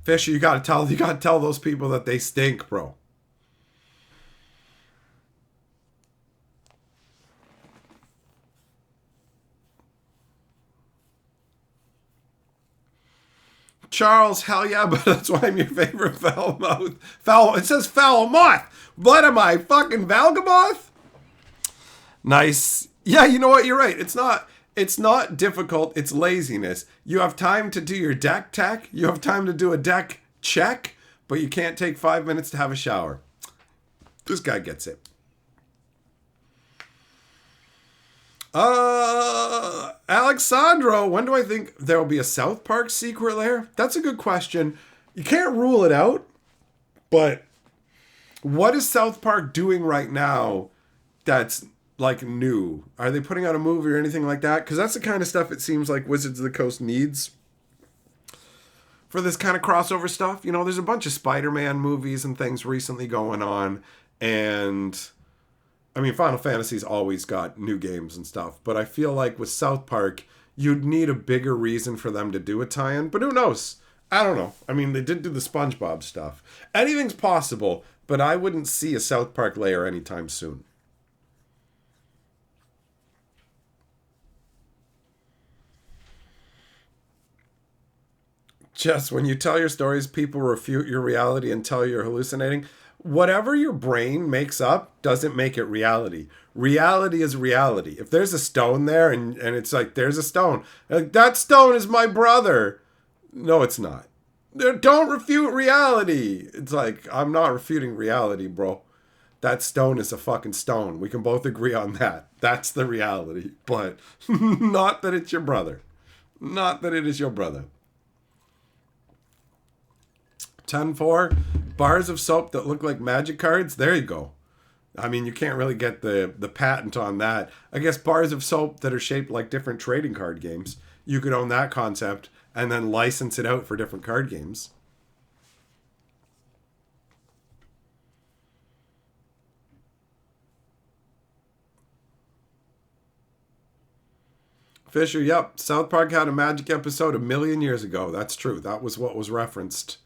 Fisher, you gotta tell those people that they stink, bro. Charles, hell yeah, but that's why I'm your favorite foul mouth. It says foul moth. What am I, fucking Valgamoth? Nice. Yeah, you know what? You're right. It's not difficult. It's laziness. You have time to do your deck tech. You have time to do a deck check, but you can't take 5 minutes to have a shower. This guy gets it. Alexandro, when do I think there will be a South Park secret lair? That's a good question. You can't rule it out, but what is South Park doing right now that's like new? Are they putting out a movie or anything like that? Because that's the kind of stuff it seems like Wizards of the Coast needs for this kind of crossover stuff. You know, there's a bunch of Spider-Man movies and things recently going on, and I mean, Final Fantasy's always got new games and stuff, but I feel like with South Park, you'd need a bigger reason for them to do a tie-in, but who knows? I don't know. I mean, they did do the SpongeBob stuff. Anything's possible, but I wouldn't see a South Park layer anytime soon. Just when you tell your stories, people refute your reality and tell you're hallucinating. Whatever your brain makes up doesn't make it reality. Reality is reality. If there's a stone there and it's like, there's a stone, like, that stone is my brother. No, it's not. Don't refute reality. It's like, I'm not refuting reality, bro. That stone is a fucking stone. We can both agree on that. That's the reality. But not that it's your brother. Not that it is your brother. 10-4, bars of soap that look like magic cards. There you go. I mean, you can't really get the patent on that. I guess bars of soap that are shaped like different trading card games. You could own that concept and then license it out for different card games. Fisher, yep. South Park had a magic episode 1,000,000 years ago. That's true. That was what was referenced.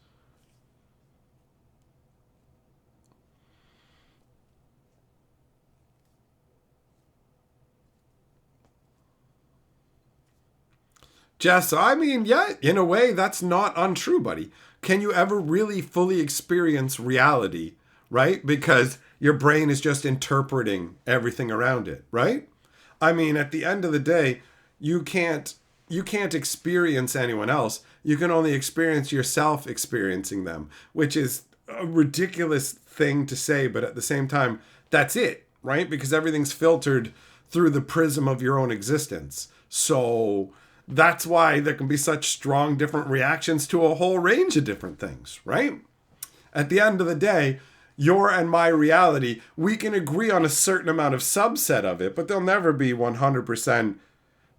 Jess, I mean, yeah, in a way, that's not untrue, buddy. Can you ever really fully experience reality, right? Because your brain is just interpreting everything around it, right? I mean, at the end of the day, you can't you can't experience anyone else. You can only experience yourself experiencing them, which is a ridiculous thing to say, but at the same time, that's it, right? Because everything's filtered through the prism of your own existence. So that's why there can be such strong different reactions to a whole range of different things, right? At the end of the day, your and my reality, we can agree on a certain amount of subset of it, but there'll never be 100%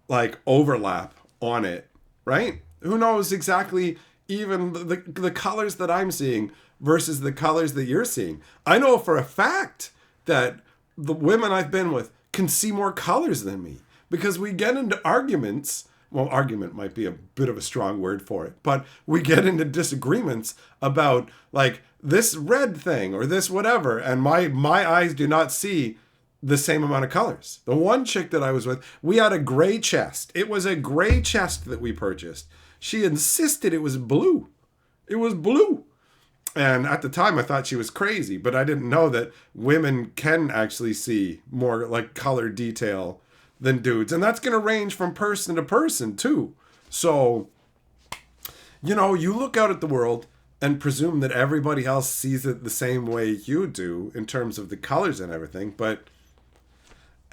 like overlap on it, right? Who knows exactly even the colors that I'm seeing versus the colors that you're seeing. I know for a fact that the women I've been with can see more colors than me because we get into arguments. Well, argument might be a bit of a strong word for it, but we get into disagreements about like this red thing or this whatever, and my eyes do not see the same amount of colors. The one chick that I was with, we had a gray chest. It was a gray chest that we purchased. She insisted it was blue. It was blue. And at the time I thought she was crazy, but I didn't know that women can actually see more like color detail than dudes. And that's going to range from person to person too. So, you know, you look out at the world and presume that everybody else sees it the same way you do in terms of the colors and everything. But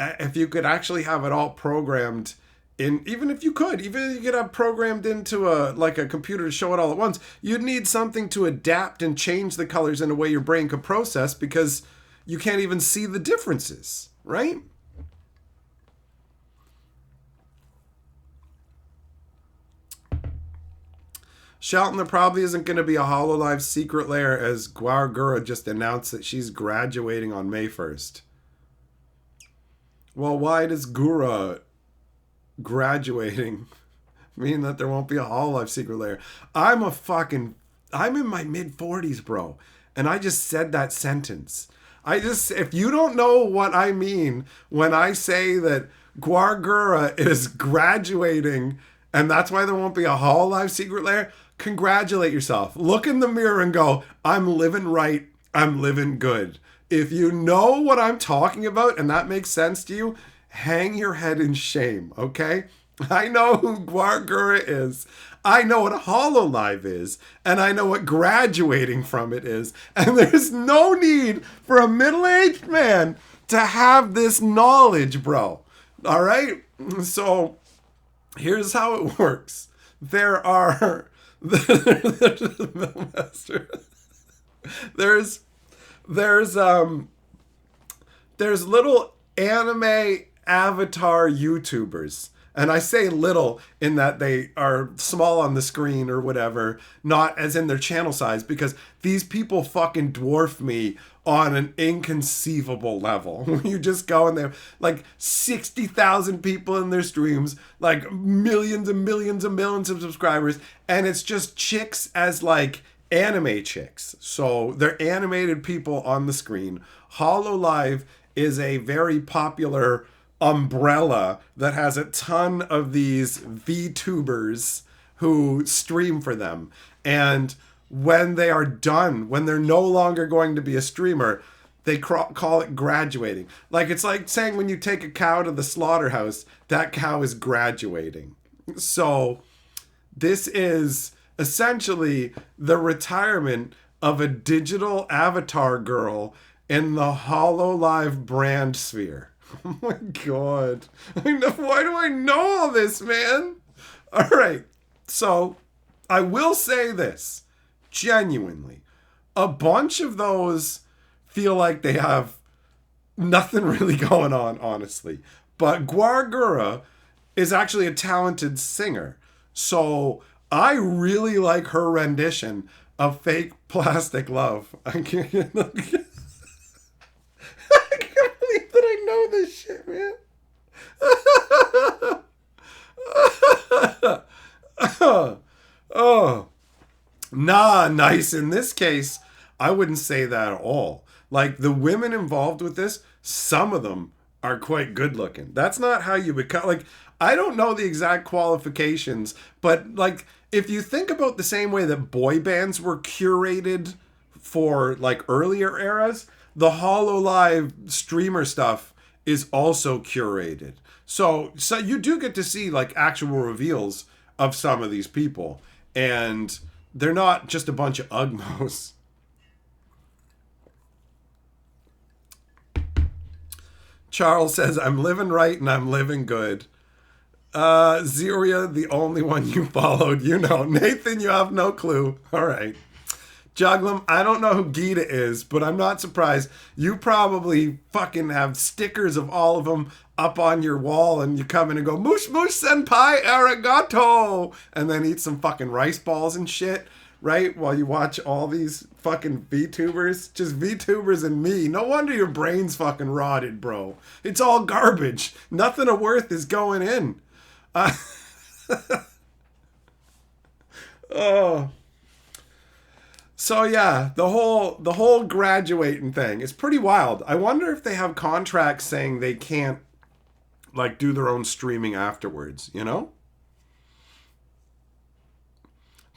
if you could actually have it all programmed in, even if you could have programmed into a like a computer to show it all at once, you'd need something to adapt and change the colors in a way your brain could process because you can't even see the differences, right? Shelton, there probably isn't going to be a HoloLive secret layer as Guargura just announced that she's graduating on May 1st. Well, why does Gura graduating mean that there won't be a HoloLive secret layer? I'm in my mid 40s, bro. And I just said that sentence. If you don't know what I mean when I say that Guargura is graduating and that's why there won't be a HoloLive secret layer, congratulate yourself. Look in the mirror and go, I'm living right. I'm living good. If you know what I'm talking about and that makes sense to you, hang your head in shame, okay? I know who Guargura is. I know what HoloLive is. And I know what graduating from it is. And there's no need for a middle-aged man to have this knowledge, bro. All right? So here's how it works. There are... There's little anime avatar YouTubers. And I say little in that they are small on the screen or whatever, not as in their channel size, because these people fucking dwarf me on an inconceivable level. You just go and they're like 60,000 people in their streams, like millions and millions and millions of subscribers, and it's just chicks as like anime chicks. So they're animated people on the screen. HoloLive is a very popular umbrella that has a ton of these VTubers who stream for them. And when they are done, when they're no longer going to be a streamer, they call it graduating. Like, it's like saying when you take a cow to the slaughterhouse, that cow is graduating. So this is essentially the retirement of a digital avatar girl in the HoloLive brand sphere. Oh my God. Why do I know all this, man? All right. So I will say this, genuinely. A bunch of those feel like they have nothing really going on, honestly. But Guargura is actually a talented singer. So I really like her rendition of Fake Plastic Love. I can't believe that I know this shit, man. Oh. Nah, nice. In this case, I wouldn't say that at all. Like, the women involved with this, some of them are quite good looking. That's not how you become, like, I don't know the exact qualifications, but like, if you think about the same way that boy bands were curated for like earlier eras, the HoloLive streamer stuff is also curated. So you do get to see like actual reveals of some of these people, and they're not just a bunch of Ugmos. Charles says, I'm living right and I'm living good. Zeria, the only one you followed, you know. Nathan, you have no clue. All right. Juglum, I don't know who Gita is, but I'm not surprised. You probably fucking have stickers of all of them up on your wall, and you come in and go, Moosh Moosh Senpai Arigato, and then eat some fucking rice balls and shit, right? While you watch all these fucking VTubers. Just VTubers and me. No wonder your brain's fucking rotted, bro. It's all garbage. Nothing of worth is going in. Oh. So yeah, the whole graduating thing is pretty wild. I wonder if they have contracts saying they can't like do their own streaming afterwards, you know?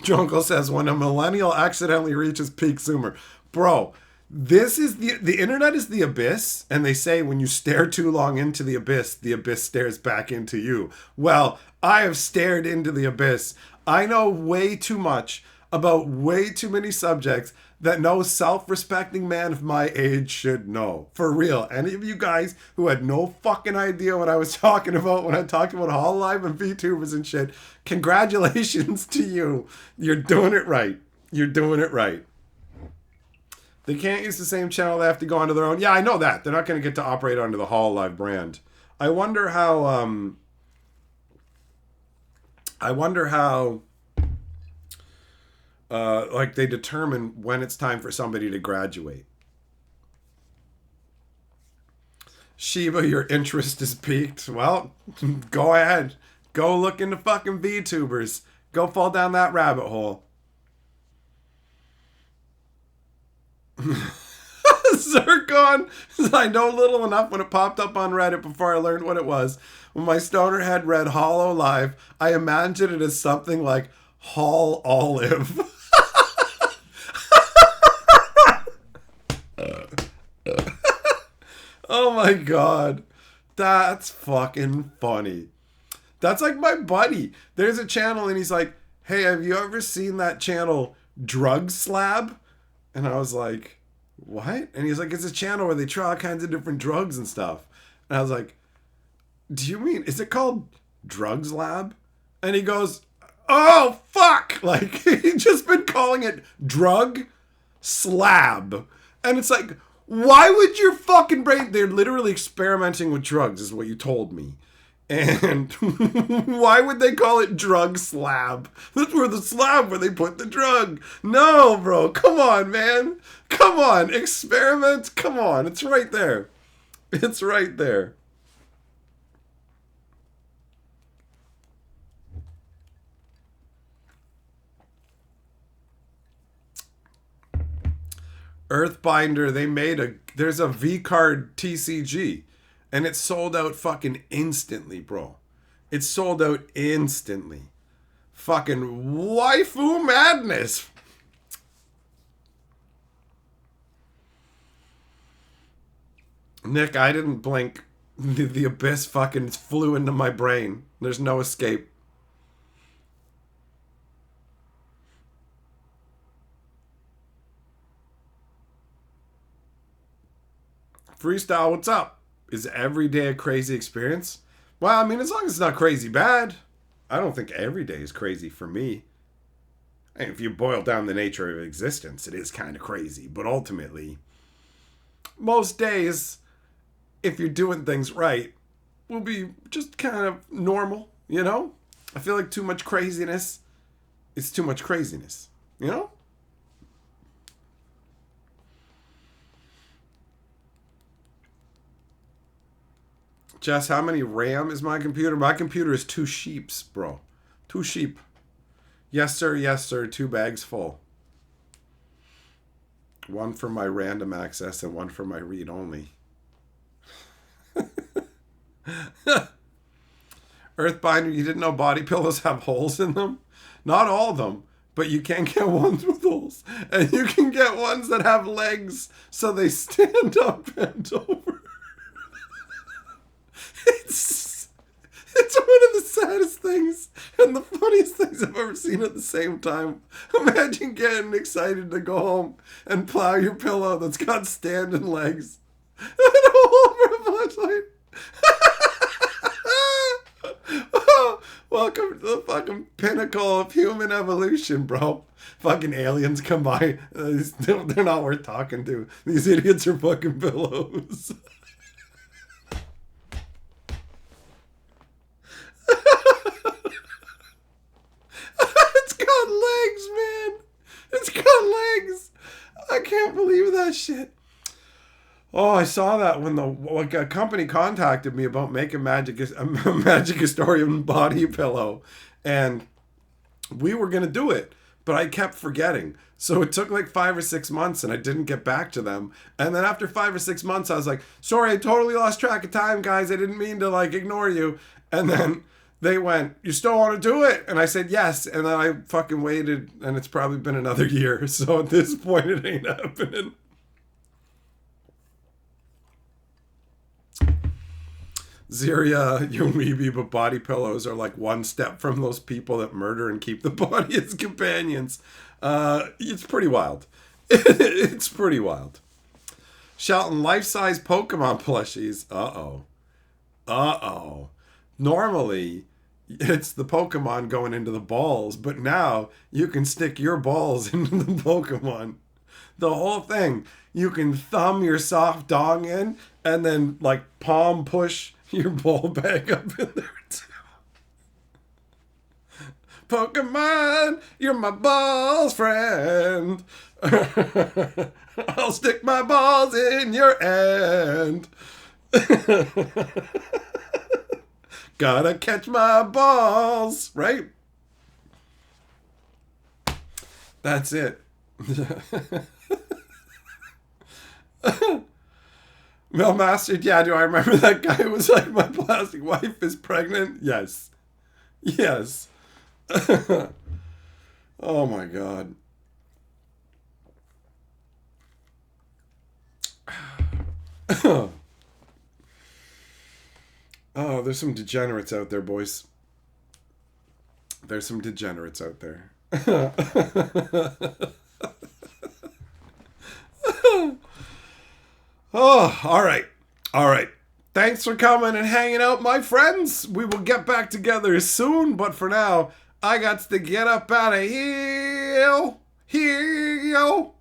Jungle says, when a millennial accidentally reaches peak zoomer. Bro, this is the internet is the abyss, and they say when you stare too long into the abyss stares back into you. Well, I have stared into the abyss. I know way too much about way too many subjects that no self-respecting man of my age should know. For real. Any of you guys who had no fucking idea what I was talking about when I talked about HoloLive and VTubers and shit, congratulations to you. You're doing it right. You're doing it right. They can't use the same channel. They have to go onto their own. Yeah, I know that. They're not going to get to operate under the HoloLive brand. I wonder how like they determine when it's time for somebody to graduate. Shiba, your interest is piqued. Well, go ahead. Go look into fucking VTubers. Go fall down that rabbit hole. Zircon, I know little enough when it popped up on Reddit before I learned what it was. When my stoner head read HoloLive, I imagined it as something like Hall Olive. Oh my god. That's fucking funny. That's like my buddy. There's a channel and he's like, hey, have you ever seen that channel Drug Slab? And I was like, what? And he's like, it's a channel where they try all kinds of different drugs and stuff. And I was like, do you mean, is it called Drugs Lab? And he goes, oh, fuck. Like, he's just been calling it Drug Slab. And it's like, why would your fucking brain, they're literally experimenting with drugs is what you told me. And why would they call it Drug Slab? That's where the slab where they put the drug. No, bro. Come on, man. Come on. Experiment. Come on. It's right there. It's right there. Earthbinder, there's a V-Card TCG. And it sold out fucking instantly, bro. It sold out instantly. Fucking waifu madness. Nick, I didn't blink. The abyss fucking flew into my brain. There's no escape. Freestyle, what's up? Is every day a crazy experience? Well, I mean, as long as it's not crazy bad. I don't think every day is crazy for me. And if you boil down the nature of existence, it is kind of crazy. But ultimately, most days, if you're doing things right, will be just kind of normal, you know? I feel like too much craziness is too much craziness, you know? Jess, how many RAM is my computer? My computer is 2 sheeps, bro. 2 sheep. Yes, sir. Yes, sir. 2 bags full. 1 for my random access and 1 for my read only. Earthbinder, you didn't know body pillows have holes in them? Not all of them, but you can get ones with holes. And you can get ones that have legs so they stand up and over. It's one of the saddest things and the funniest things I've ever seen at the same time. Imagine getting excited to go home and plow your pillow that's got standing legs and a hole for a flashlight. Welcome to the fucking pinnacle of human evolution, bro. Fucking aliens come by. They're not worth talking to. These idiots are fucking pillows. It's got legs, man. It's got legs. I can't believe that shit. Oh, I saw that when a company contacted me about making a Magic Historian body pillow, and we were gonna do it, but I kept forgetting. So it took like 5 or 6 months, and I didn't get back to them. And then after 5 or 6 months, I was like, "Sorry, I totally lost track of time, guys. I didn't mean to like ignore you." And then they went, "You still want to do it?" And I said yes. And then I fucking waited, and it's probably been another year. So at this point, it ain't happening. Ziria, your weeby, but body pillows are like one step from those people that murder and keep the body as companions. It's pretty wild. It's pretty wild. Shelton, life-size Pokemon plushies. Uh-oh. Uh-oh. Normally, it's the Pokemon going into the balls, but now you can stick your balls into the Pokemon. The whole thing. You can thumb your soft dong in and then like palm push your ball bag up in there too. Pokemon, you're my balls friend. I'll stick my balls in your hand. Gotta catch my balls, right? That's it. Mel Mastered, yeah, do I remember that guy who was like, "My plastic wife is pregnant"? Yes. Yes. Oh my God. Oh, there's some degenerates out there, boys. There's some degenerates out there. Oh, all right. All right. Thanks for coming and hanging out, my friends. We will get back together soon, but for now, I got to get up out of here. Here, yo.